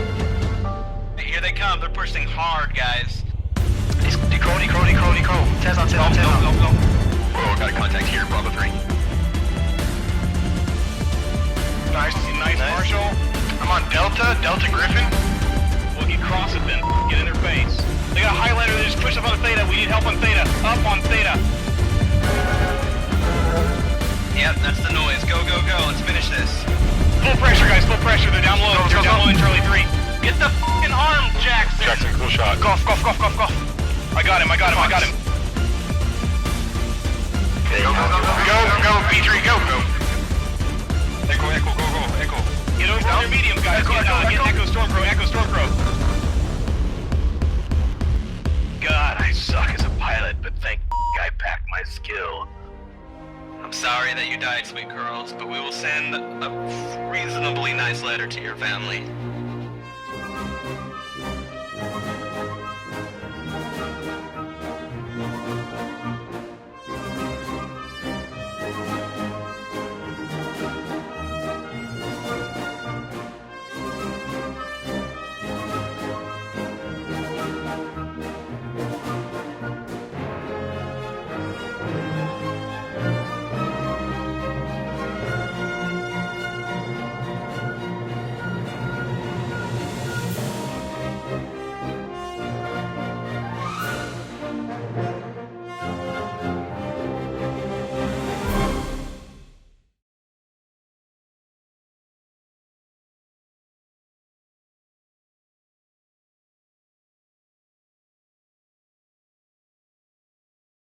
Speaker 8: Here they come, they're pushing hard, guys.
Speaker 10: Decro. Tez on.
Speaker 8: Go.
Speaker 12: Oh, got a contact here, Bravo 3.
Speaker 8: Nice, Marshall. I'm on Delta Griffin.
Speaker 12: We'll get cross it then. Get in their face. They got a highlighter, they just pushed up on Theta. We need help on Theta. Up on Theta.
Speaker 8: Yep, that's the noise. Go. Let's finish this.
Speaker 12: Full pressure, guys. Full pressure. They're down low. They're down low in Charlie 3.
Speaker 8: Get the f***ing arm, Jackson.
Speaker 12: Jackson, cool shot.
Speaker 8: Golf.
Speaker 12: I got him.
Speaker 8: Go, B3, go.
Speaker 12: Echo, go.
Speaker 8: Get over on your mediums, guys. Get Echo Stormcrow.
Speaker 10: God, I suck as a pilot, but thank I packed my skill.
Speaker 8: I'm sorry that you died, sweet girls, but we will send a reasonably nice letter to your family.